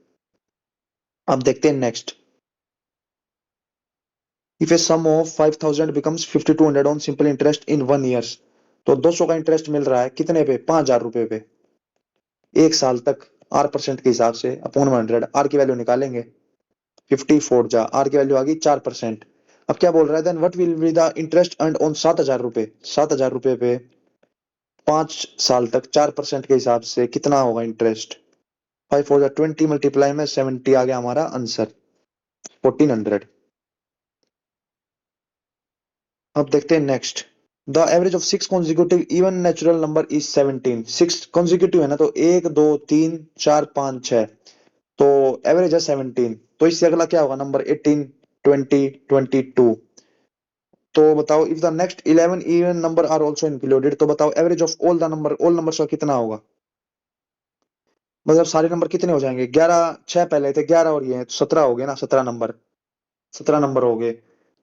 S1: अब देखते हैं next. If a sum of 5,000 becomes 5,200 on simple interest in 1 year. तो 200 का इंटरेस्ट मिल रहा है कितने पे, 5,000 रुपए पे, 1 साल तक, R% के हिसाब से, अपॉन 100, आर की वैल्यू निकालेंगे, 54 जा आर की वैल्यू आ गई 4%। अब क्या बोल रहा है, then what will be the interest earned on 7,000 रुपए, 7,000 रुपए पे 5 साल तक 4% के हिसाब से कितना होगा इंटरेस्ट। 5 4 जा 20, मल्टीप्लाई में 70 आ गया हमारा आंसर, 1400। अब देखते हैं next. The average of 6 consecutive even natural number is 17। 6 consecutive है ना, तो 1 2 3 4 5 6, तो एवरेज है 17, तो इससे अगला क्या होगा नंबर, 18 20 22। तो बताओ if the next 11 even number are also included, तो बताओ average of all the number, all numbers का कितना होगा, मतलब सारे नंबर कितने हो जाएंगे, 11, 6 पहले थे 11 और ये हैं, तो 17 हो गए ना, 17 नंबर, 17 नंबर हो गए।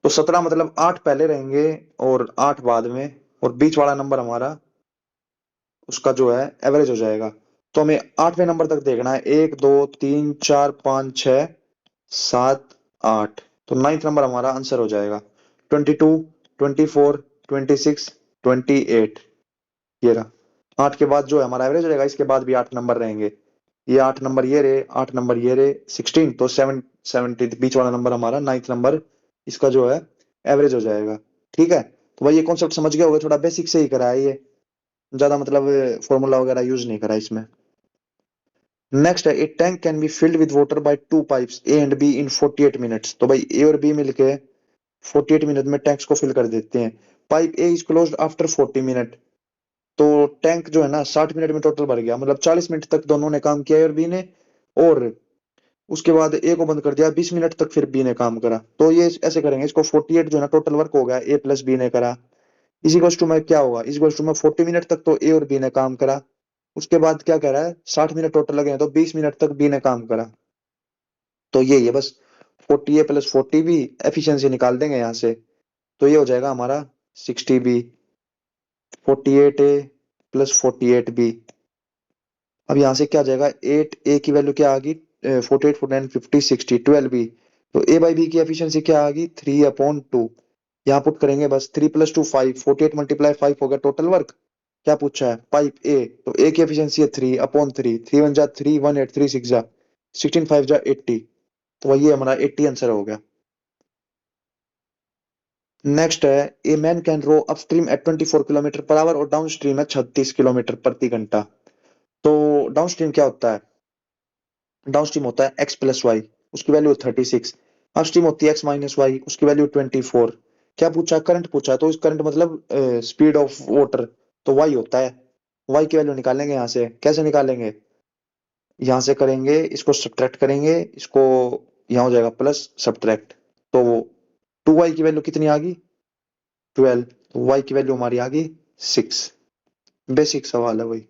S1: तो 17 मतलब 8 पहले रहेंगे और 8 बाद में, और बीच वाला नंबर हमारा उसका जो है एवरेज हो जाएगा। तो हमें 8वें नंबर तक देखना है, 1 2 3 4 5 6 7 8, तो 9th नंबर हमारा आंसर हो जाएगा, 22 24 26 28, ये रहा। 8 के बाद जो है हमारा एवरेज रहेगा, इसके बाद भी 8 नंबर रहेंगे, ये 8 नंबर ये रहे, 8 नंबर ये रहे, 16, तो 70 बीच वाला नंबर हमारा 9th नंबर, इसका जो है एवरेज हो जाएगा। ठीक है, तो भाई ये कॉन्सेप्ट समझ गए होगे, थोड़ा बेसिक से ही करा है ये, ज्यादा मतलब फॉर्मूला वगैरह यूज नहीं करा इसमें। नेक्स्ट है, a tank can be filled with water by 2 pipes A and B in 48 minutes. तो भाई ए और बी मिलके 48 मिनट में टैंक्स को फिल कर देते हैं। Pipe A is closed after 40 minute, तो टैंक जो है ना 60 मिनट में टोटल भर गया, मतलब 40 मिनट तक दोनों ने काम किया ए और बी ने, और उसके बाद ए को बंद कर दिया 20 मिनट तक, फिर बी ने काम करा। तो ये ऐसे करेंगे इसको, 48 जो है ना टोटल वर्क हो गया ए प्लस बी ने करा, इसी इक्वल्स टू में क्या होगा, इस इक्वल्स टू में 40 मिनट तक तो ए और बी ने काम करा, उसके बाद क्या कह रहा है 60 मिनट टोटल लगे हैं, तो 20 मिनट तक बी ने काम करा। तो ये बस 40 ए प्लस 40 बी, एफिशिएंसी निकाल देंगे यहाँ से, तो ये हो जाएगा हमारा 60 बी, 48 ए प्लस 48 बी। अब यहाँ से क्या आ जाएगा, 8 ए की वैल्यू क्या आ गई, 48 49 50 60 12 बी, तो ए बाई बी की एफिशिएंसी क्या आ गई, 3/2। यहाँ पुट करेंगे बस, 3 + 2 5, 48 × 5 हो गया टोटल वर्क। क्या पूछा है, पाइप ए, तो ए की एफिशिएंसी है 3/3, 3 1 जा 3 1 8 3 6 जा 16 5 जा 80, तो वही हमारा 80 आंसर हो गया। नेक्स्ट है, a man can row upstream at 24 kilometre per hour और डाउन स्ट्रीम है 36 किलोमीटर प्रति घंटा। तो डाउन स्ट्रीम क्या होता है, डाउन स्ट्रीम होता है x + y, उसकी वैल्यू 36, अपस्ट्रीम होती है x - y, उसकी वैल्यू 24। क्या पूछा है, करंट पूछा है, तो इस करंट मतलब स्पीड ऑफ वाटर, तो y होता है, y की वैल्यू निकालेंगे यहाँ से, कैसे निकालेंगे, यहाँ से करेंगे इसको सब्ट्रैक्ट करेंगे, इसको यहाँ हो जाएगा प्लस सब्ट्रैक्ट, तो 2y की वैल्यू कितनी आ गई, 12, तो y की वैल्यू हमारी आ गई 6। बेसिक सवाल है वही।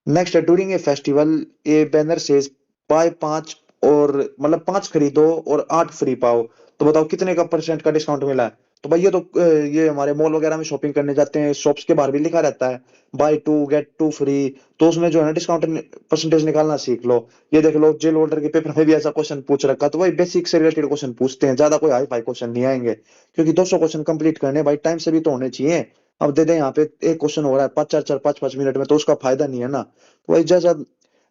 S1: नेक्स्ट है, during a festival a banner says buy 5, और मतलब 5 खरीदो और 8 फ्री पाओ। तो बताओ कितने का परसेंट का डिस्काउंट मिला है। तो भाई ये तो ये हमारे मॉल वगैरह में शॉपिंग करने जाते हैं, शॉप्स के बाहर भी लिखा रहता है buy two get two free. तो उसमें जो है ना डिस्काउंट परसेंटेज निकालना सीख लो। ये देख लो जेल ऑर्डर के पेपर में भी ऐसा क्वेश्चन पूछ रखा, तो भाई बेसिक से रिलेटेड क्वेश्चन पूछते हैं, ज्यादा कोई हाई फाई क्वेश्चन नहीं आएंगे, क्योंकि 200 क्वेश्चन कंप्लीट करने भाई टाइम से भी तो होने चाहिए। अब दे दें यहाँ पे एक क्वेश्चन हो रहा है 5 4 4 5 5 मिनट में, तो उसका फायदा नहीं है ना। तो भाई जैसा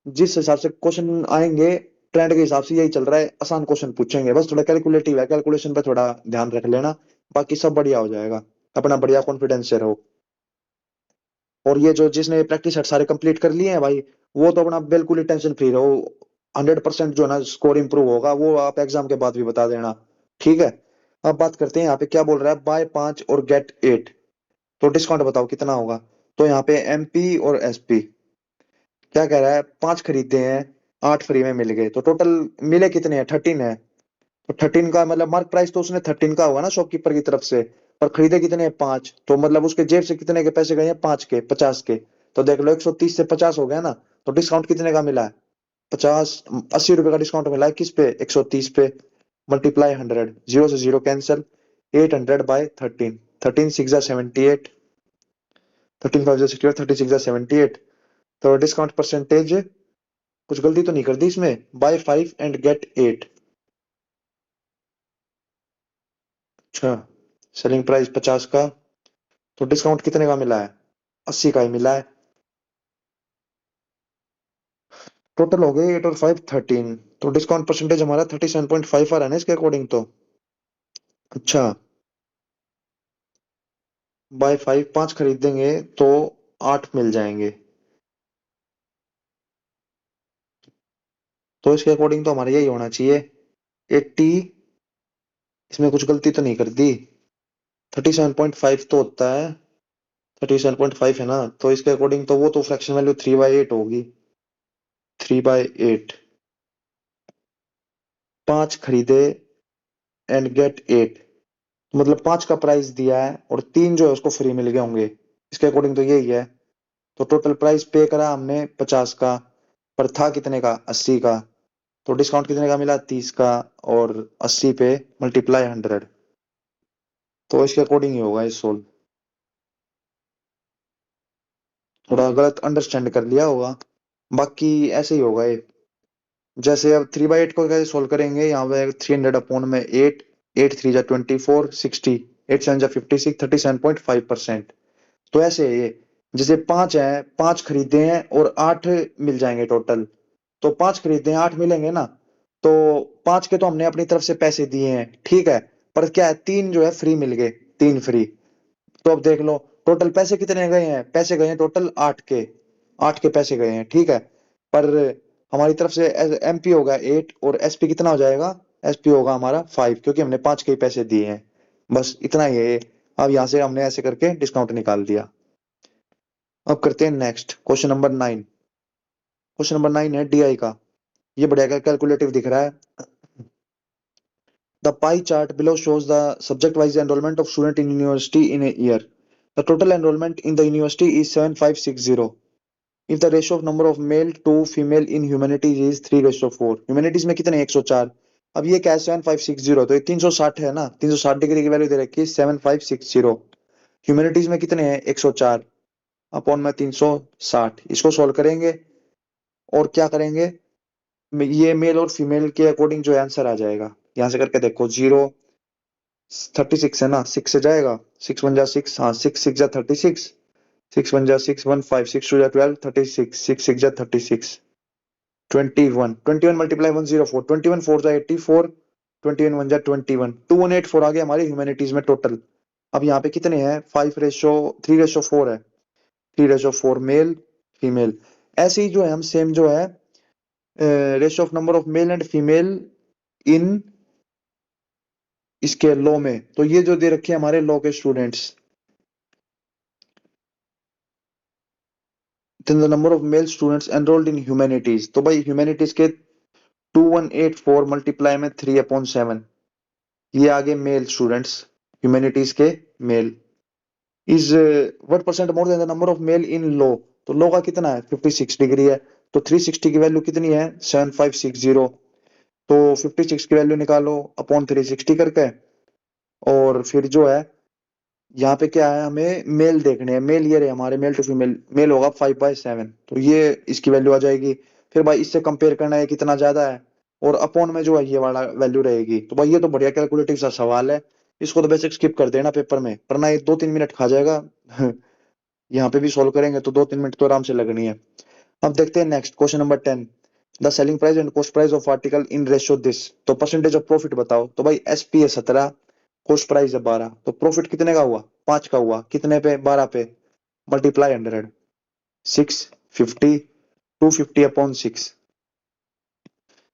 S1: जिस हिसाब से क्वेश्चन आएंगे ट्रेंड के हिसाब से यही चल रहा है, आसान क्वेश्चन पूछेंगे, बस थोड़ा कैलकुलेटिव है, कैलकुलेशन पे थोड़ा ध्यान रख लेना, बाकी सब बढ़िया हो जाएगा। अपना बढ़िया कॉन्फिडेंस से रहो। और ये जो जिसने प्रैक्टिस सेट सारे कंप्लीट कर लिए हैं भाई, वो तो अपना बिल्कुल ही टेंशन फ्री रहो। 100% जो है ना स्कोर इंप्रूव होगा, वो आप एग्जाम के बाद भी बता देना। ठीक है। अब बात करते हैं यहाँ पे क्या बोल रहा है, बाय 5 और गेट 8। तो डिस्काउंट बताओ कितना होगा। तो यहाँ पे एमपी और एसपी क्या कह रहा है, 5 खरीदे हैं, 8 फ्री में मिल गए, तो टोटल मिले कितने हैं, 13 है। तो 13 का मतलब मार्क प्राइस तो उसने 13 का होगा ना शॉपकीपर की तरफ से, पर खरीदे कितने हैं, 5, तो मतलब उसके जेब से कितने के पैसे गए हैं, 5 के, 50 के। तो देख लो 130 से 50 हो गया ना। तो डिस्काउंट कितने का मिला है, 50, 80 रुपए का डिस्काउंट मिला है किस पे, 130 पे। मल्टीप्लाई 100, जीरो से जीरो कैंसिल, 800 बाय 13, 13 6 जा 78, 13 5 जा 68, 36 जा 78। तो डिस्काउंट परसेंटेज कुछ गलती तो नहीं कर दी इसमें, बाय 5 एंड गेट 8। अच्छा, सेलिंग प्राइस 50 का, तो डिस्काउंट कितने का मिला है, 80 का ही मिला है। टोटल हो गए 8 और 5 13, तो डिस्काउंट परसेंटेज हमारा 37.5 आ रहा है ना इसके अकॉर्डिंग तो। अच्छा, बाय 5, 5 खरीदेंगे तो 8 मिल जाएंगे, तो इसके अकॉर्डिंग तो हमारा यही होना चाहिए, 80। इसमें कुछ गलती तो नहीं कर दी, 37.5 तो होता है, 37.5 है ना, तो इसके अकॉर्डिंग तो वो तो फ्रैक्शन वैल्यू 3/8 होगी, 3/8। 5 खरीदे एंड गेट 8, मतलब 5 का प्राइस दिया है और 3 जो है उसको फ्री मिल गए होंगे, इसके अकॉर्डिंग तो यही है। तो टोटल प्राइस पे करा हमने 50 का, पर था कितने का, 80 का। तो डिस्काउंट कितने का मिला, 30 का, और 80 पे मल्टीप्लाई 100। तो इसके अकॉर्डिंग ही होगा ये सोल्व। थोड़ा गलत अंडरस्टैंड कर लिया होगा, बाकी ऐसे ही होगा ये। जैसे अब 3/8 को कैसे सोल्व करेंगे, यहाँ पे 300 अपॉन में 8, 8 3 जा 24, 60, 8 7 जा 56, 37.5%। तो ऐसे है ये। जैसे 5 है, 5 खरीदे हैं और 8 मिल जाएंगे टोटल। तो 5 खरीदे हैं, 8 मिलेंगे ना। तो 5 के तो हमने अपनी तरफ से पैसे दिए हैं, ठीक है। पर क्या है, 3 जो है फ्री मिल गए, 3 फ्री। तो अब देख लो टोटल पैसे कितने गए हैं, पैसे गए हैं टोटल 8 के, 8 के पैसे गए हैं, ठीक है। पर हमारी तरफ से एमपी होगा 8 और एसपी कितना हो जाएगा, एसपी होगा हमारा 5, क्योंकि हमने 5 के ही पैसे दिए हैं। बस इतना ही है। अब यहाँ से हमने ऐसे करके डिस्काउंट निकाल दिया। अब करते हैं next question number 9। Question number 9 है डीआई का। ये बढ़िया कैलकुलेटिव दिख रहा है। The pie chart below shows the subject-wise enrollment of student in university in a year. The total enrollment in the university is 7560. If the ratio of number of male to female in humanities is 3:4, humanities में कितने हैं? 104। अब ये क्या है, 7560, तो ये 360 है ना, 360 डिग्री की वैल्यू दे रखी है 7560। ह्यूमैनिटीज में कितने हैं, 104 अपॉन में 360, इसको सॉल्व करेंगे और क्या करेंगे, ये मेल और फीमेल के अकॉर्डिंग जो आंसर आ जाएगा, यहां से करके देखो, 36 है ना, 6 से जाएगा, 6 1 जा 6, हाँ, 6 6 जा 36, 6 1 जा 6 1 5 6 2 जा 12, 36, 6 6 जा 36, 21 21 4 जा 84, 21 1 जा 21, 2184 आ गया हमारे ह्यूमैनिटीज में टोटल। अब यहाँ पे कितने हैं, 3:4 है, 3:4 मेल फीमेल। ऐसे ही जो है हम सेम जो है ratio of number of male and female इन इसके लॉ में, तो ये जो दे रखे हैं हमारे लॉ के students, the number of mail students enrolled in humanities, तो भाई ह्यूमैनिटीज के 2184 मल्टीप्लाई में 3/7, ये आगे मेल स्टूडेंट्स ह्यूमैनिटीज के male is what percent more than the number of male in law. तो लॉ का कितना है, 56 डिग्री है। तो 360 की वैल्यू कितनी है, 7560। तो 56 की वैल्यू निकालो अपॉन 360 करके, और फिर जो है यहाँ पे क्या है, हमें मेल देखने हैं, मेल ये रहे हमारे, मेल टू फीमेल, मेल होगा 5/7, तो ये इसकी वैल्यू आ जाएगी। फिर भाई इससे कंपेयर करना है कितना ज्यादा है, और अपॉन में जो है ये वाला वैल्यू रहेगी। तो भाई ये तो बढ़िया कैलकुलेटिव सा सवाल है, इसको तो बेसिक स्किप कर देना पेपर में, वरना ये 2-3 मिनट खा जाएगा। यहाँ पे भी सोल्व करेंगे तो 2-3 मिनट तो आराम से लगनी है। अब देखते हैं next question number 10। The selling price and cost price of article in ratio this, तो परसेंटेज ऑफ प्रॉफिट बताओ। तो भाई एसपी है 17, कॉस्ट प्राइस है 12, तो प्रॉफिट कितने का हुआ, 5 का हुआ, कितने पे, 12 पे, मल्टीप्लाई 100, 650, 250 अपॉन 6,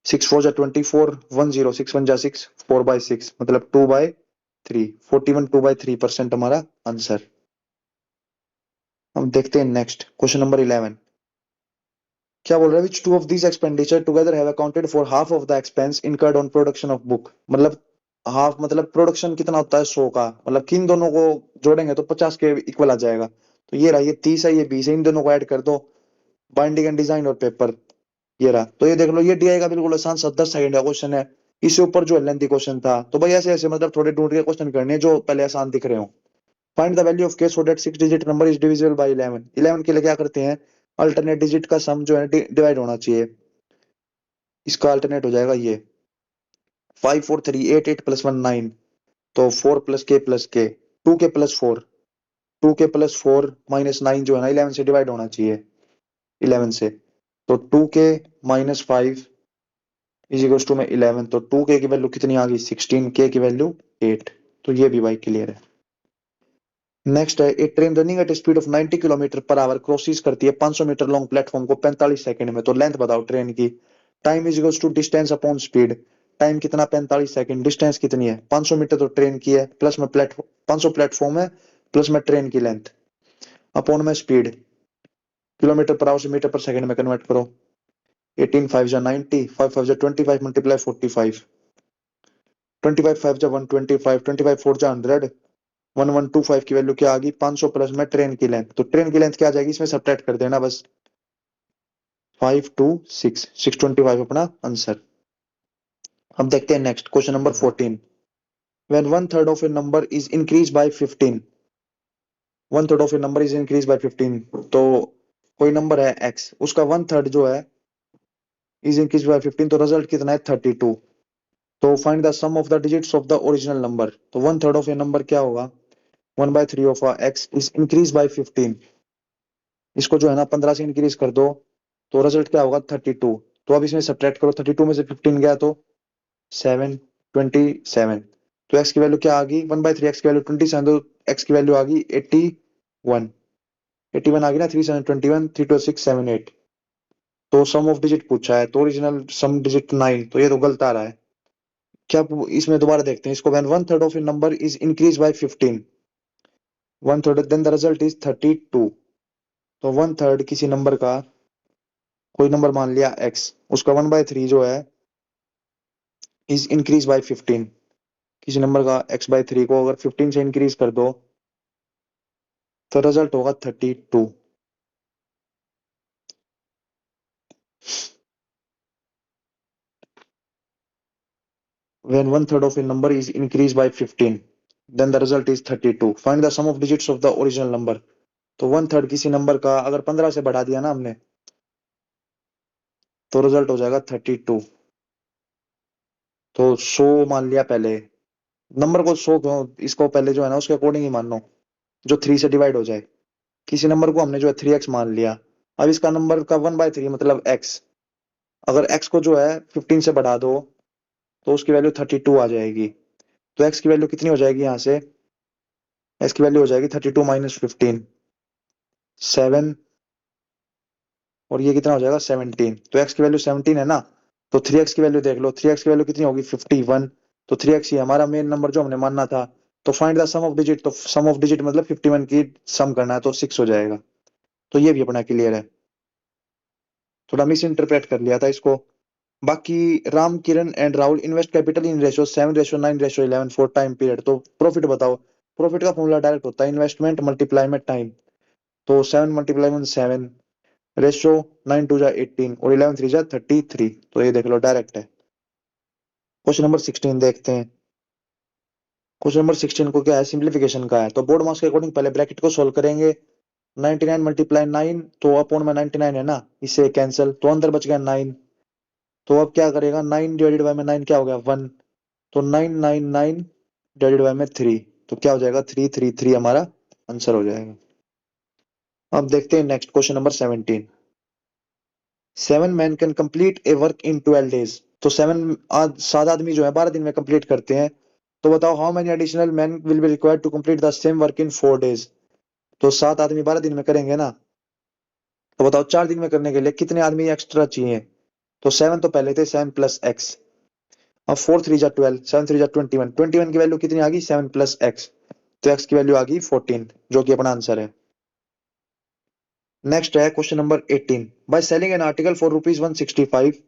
S1: 6 4 जा 24, 10, 6 1 जा 6, 4/6 मतलब 2/3, 41 2/3% हमारा आंसर। हम देखते हैं नेक्स्ट क्वेश्चन नंबर 11। क्या बोल रहा है, which two of these expenditure together have accounted for half of the expense incurred on production of book, मतलब हाफ मतलब प्रोडक्शन कितना होता है 100 का, मतलब किन दोनों को जोड़ेंगे तो 50 के इक्वल आ जाएगा। तो ये रहा, ये 30 है, ये 20 है, इन दोनों को ऐड कर दो, बाइंडिंग एंड डिजाइन और पेपर, ये रहा। तो ये देख लो, ये डीआई का बिल्कुल आसान 10 सेकंड का क्वेश्चन है, इससे ऊपर जो लेंथी क्वेश्चन था। तो भाई ऐसे ऐसे मतलब थोड़े ढूंढ के क्वेश्चन करने हैं जो पहले आसान दिख रहे हो। Find the value of k so that 6 digit number is divisible by 11। 11 के लिए क्या करते हैं, अल्टरनेट डिजिट का सम जो है डिवाइड होना चाहिए, इसका अल्टरनेट हो जाएगा ये 5 4 3 8 8 प्लस 1 9, तो 4 प्लस के प्लस के, 2k+4, 2k+4 -9 जो है ना 11 से डिवाइड होना चाहिए, 11 से। तो 2k-5 इज इक्वल टू में 11, तो 2k की वैल्यू कितनी आ गई 16, k की वैल्यू 8। तो ये भी भाई क्लियर है। नेक्स्ट है, एक train running at speed of 90 kilometre per our crosses करती है 500 मीटर लॉन्ग प्लेटफॉर्म को 45 सेकंड में, तो लेंथ बताओ ट्रेन की। Time is equal to distance upon speed, time कितना 45 सेकंड, डिस्टेंस कितनी है 500 मीटर तो ट्रेन की है, प्लस में प्लेटफॉर्म 500 प्लेटफॉर्म है, प्लस में ट्रेन की लेंथ, अपॉन में स्पीड, किलोमीटर पर आवर से मीटर पर सेकंड में कन्वर्ट करो। 18 5 जा 90, 5 5 जा 25 मल्टीप्लाई 45, 25 5 जा 125, 25 4 जा 100, 1125 की वैल्यू क्या आ गई 500 प्लस में ट्रेन की लेंथ, तो ट्रेन की लेंथ क्या आ जाएगी इसमें सब्ट्रैक्ट कर देना बस, 5 2 6, 625 अपना आंसर। अब देखते हैं next question number 14। When one third of a number is increase by 15, one third of a number is increase by 15, तो कोई नंबर है x, उसका वन थर्ड जो है इज इंक्रीज बाय 15, तो रिजल्ट कितना है 32। तो find the sum of the digits of the original number, तो one third of a number क्या होगा, 1/3 of x is increase by 15, इसको जो है ना 15 से इंक्रीज कर दो, तो रिजल्ट क्या होगा 32। तो अब इसमें सब्ट्रैक्ट करो, 32 में से 15 गया तो 7, 27, तो एक्स की वैल्यू क्या आ गई 1/3, एक्स की वैल्यू 27, तो एक्स की वैल्यू आ गई 81, 81 आ गई ना, 3 7 21, 3 2 6 7 8। तो सम ऑफ डिजिट पूछा है, तो ओरिजिनल सम डिजिट 9, तो ये तो गलत आ रहा है। क्या इसमें दोबारा देखते हैं इसको, when one third of a number is increase by 15, one third then the result is 32। तो वन थर्ड किसी नंबर का, कोई नंबर मान लिया x, उसका 1/3 जो है इज इंक्रीज बाय 15, किसी नंबर का x/3 को अगर 15 से इंक्रीज कर दो तो रिजल्ट होगा 32। When one third of a number is increased by 15, then the result is 32. Find the sum of digits of the original number. तो वन थर्ड किसी नंबर का अगर 15 से बढ़ा दिया ना हमने, तो रिजल्ट हो जाएगा 32। तो 100 मान लिया पहले, नंबर को 100 क्यों, इसको पहले जो है ना उसके अकॉर्डिंग ही मानो, जो 3 से डिवाइड हो जाए। किसी नंबर को हमने जो है 3x मान लिया, अब इसका नंबर का 1/3 मतलब x, अगर x को जो है 15 से बढ़ा दो तो उसकी वैल्यू 32 आ जाएगी। तो x की वैल्यू कितनी हो जाएगी यहाँ से, x की वैल्यू हो जाएगी 32 - 15, 7, और ये कितना हो जाएगा 17। तो x की वैल्यू 17 है ना, तो 3x की वैल्यू देख लो, 3x की वैल्यू कितनी होगी 51, तो 3x ही हमारा मेन नंबर जो हमने मानना था। तो find the sum of digit, तो सम ऑफ डिजिट मतलब 51 की सम करना है, तो 6 हो जाएगा। तो ये भी अपना क्लियर है, थोड़ा मिस इंटरप्रेट कर लिया था इसको। बाकी Ram Kiran and Rahul invest capital in ratio 7:9:11 for time period, तो प्रॉफिट बताओ। प्रॉफिट का फॉर्मूला डायरेक्ट होता है इन्वेस्टमेंट मल्टीप्लाई में टाइम, तो 7 × 1 7, रेशियो 9 2 जा 18 और 11 3 जा 33, तो ये देख लो डायरेक्ट है। क्वेश्चन नंबर 16 देखते हैं। क्वेश्चन नंबर 16 को क्या है, सिंप्लीफिकेशन का है। तो बोर्ड मास के अकॉर्डिंग पहले ब्रैकेट को सोल्व करेंगे। 99 मल्टीप्लाई 9, तो अपॉन में 99 है ना, इससे कैंसिल, तो अंदर बच गया 9। तो अब क्या करेगा, 9 डिवाइडेड बाय में 9 क्या हो गया 1, तो 999 डिवाइडेड बाय में 3, तो क्या हो जाएगा 333 हमारा आंसर हो जाएगा। अब देखते हैं next question number 17। 7 man can complete a work in 12 days. तो 7 आदमी जो है 12 दिन में कंप्लीट करते हैं। तो बताओ how many additional man will be required to complete the same work in 4 days. तो 7 आदमी 12 दिन में करेंगे ना, तो बताओ 4 दिन में करने के लिए कितने आदमी एक्स्ट्रा चाहिए। तो 7 तो पहले थे, 7 प्लस एक्स। अब 4 3 जा 12, 7 3 जा 21, 21 की वैल्यू कितनी आ गई 7 प्लस एक्स, तो एक्स की वैल्यू आ गई 14, जो कि अपना आंसर है। नेक्स्ट है question number 18। By selling an article for ₹165,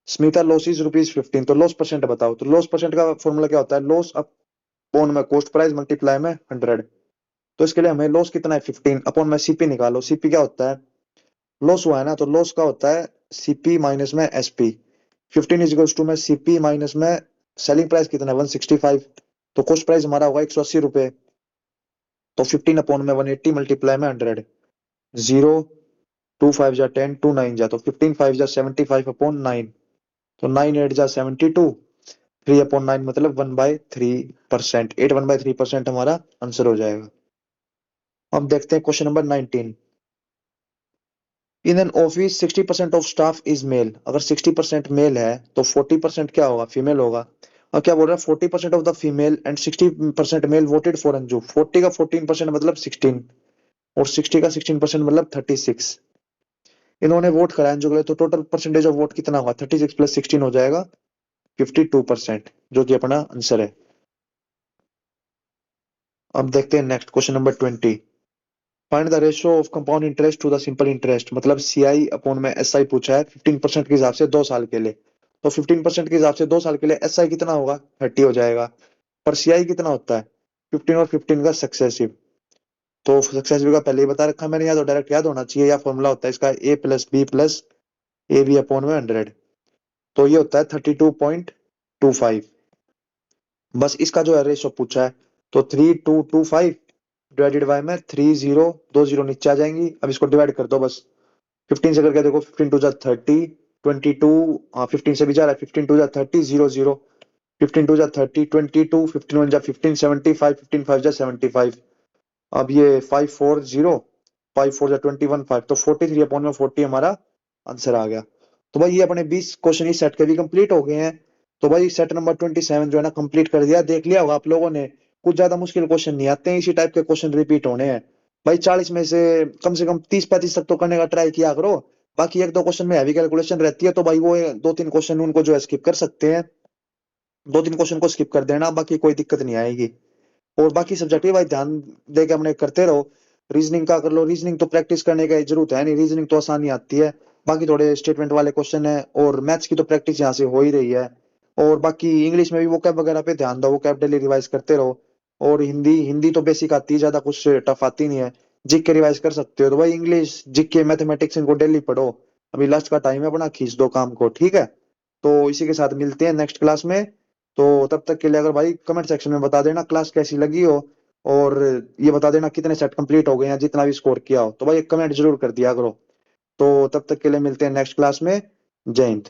S1: Smita loss ₹15। तो लॉस परसेंट बताओ। तो लॉस परसेंट का फॉर्मूला क्या होता है, लॉस अपॉन में कॉस्ट प्राइस मल्टीप्लाई में 100। तो इसके लिए हमें लॉस कितना है 15, अपॉन में सीपी निकालो। सीपी क्या होता है, लॉस हुआ है ना, तो लॉस का होता है सीपी माइनस में एसपी। 15 इजिकल्स टू में सीपी माइनस में सेलिंग प्राइस कितना है 165, तो कॉस्ट प्राइस हमारा होगा 180 रुपए। तो 15 अपॉन में 180 मल्टीप्लाई में 100, 0 2 5 जा 10, 2 9 जा, तो 15 5 जा 75 अपॉन 9, तो 9 8 जा 72, 3 अपॉन 9 मतलब 1/3%, 8 1/3% हमारा आंसर हो जाएगा। अब देखते हैं question number 19। In an office 60% of staff is male. अगर 60% मेल है तो 40% क्या होगा, फीमेल होगा। और क्या बोल रहा है, 40% of the female and 60% male voted for Anju. 40 का 14% मतलब 16, और 60 का 16% मतलब 36। इन्होंने वोट करा अंजू के लिए, तो टोटल परसेंटेज ऑफ वोट कितना होगा, 36 प्लस 16 हो जाएगा 52%, जो कि अपना आंसर है। अब देखते हैं next question number 20। Find the ratio of compound interest to the simple interest. मतलब सीआई अपॉन में एसआई पूछा है 15% के हिसाब से 2 साल के लिए। तो 15% के हिसाब से 2 साल के लिए एसआई कितना होगा 30 हो जाएगा। पर सीआई कितना होता है 15, और 15 का सक्सेसिव। तो सक्सेसिव का पहले ही बता रखा मैंने, या तो डायरेक्ट याद होना चाहिए, या फॉर्मूला होता है इसका A plus B plus A B upon में 100। तो ये होता है 32.25। बस इसका जो है रेशियो पूछा है, तो 3225 डिवाइडेड बाय में 30, 2 जीरो नीचे आ जाएंगी। अब इसको डिवाइड कर दो बस। 15 से करके देखो, 15 टू जा 30, 22, हाँ 15 से भी जा रहा है, 15 टू जा 30, 0 0, 15 टू जा 30, 22, 15 वन जा 15, 75, 15 5 जा 75। अब ये 540, 5 4 जा 21, 5, तो 43 अपॉन में 40 हमारा आंसर आ गया। तो भाई ये अपने 20 क्वेश्चन इस सेट के भी कंप्लीट हो गए हैं। तो भाई सेट नंबर 27 जो है ना कंप्लीट कर दिया। देख लिया होगा आप लोगों ने, कुछ ज्यादा मुश्किल क्वेश्चन नहीं आते हैं, इसी टाइप के क्वेश्चन रिपीट होने हैं। भाई 40 में से कम 30 35 तक तो करने का ट्राई किया करो। बाकी एक दो क्वेश्चन में हैवी कैलकुलेशन रहती है, तो भाई वो 2 3 क्वेश्चन उनको जो है स्किप कर सकते हैं। 2 3 क्वेश्चन को स्किप कर देना, बाकी कोई दिक्कत नहीं आएगी। और बाकी सब्जेक्ट भी भाई ध्यान दे के अपने करते रहो। रीजनिंग का कर लो, रीजनिंग तो प्रैक्टिस करने की जरूरत है नहीं, रीजनिंग तो आसानी आती है। बाकी थोड़े स्टेटमेंट वाले क्वेश्चन है, और मैथ्स की तो प्रैक्टिस यहाँ से हो ही रही है। और बाकी इंग्लिश में भी वोकैब वगैरह पे ध्यान दो, वोकैब डेली रिवाइज करते रहो। और हिंदी हिंदी तो बेसिक आती है, ज्यादा कुछ टफ आती नहीं है। जीके रिवाइज कर सकते हो, तो भाई इंग्लिश जीके मैथमेटिक्स इनको डेली पढ़ो। अभी लास्ट का टाइम है, अपना खींच दो काम को, ठीक है। तो इसी के साथ मिलते हैं नेक्स्ट क्लास में। तो तब तक के लिए अगर भाई कमेंट सेक्शन में बता देना क्लास कैसी लगी हो, और ये बता देना कितने सेट कंप्लीट हो गए हैं, जितना भी स्कोर किया हो, तो भाई एक कमेंट जरूर कर दिया करो। तो तब तक के लिए मिलते हैं नेक्स्ट क्लास में। जय हिंद।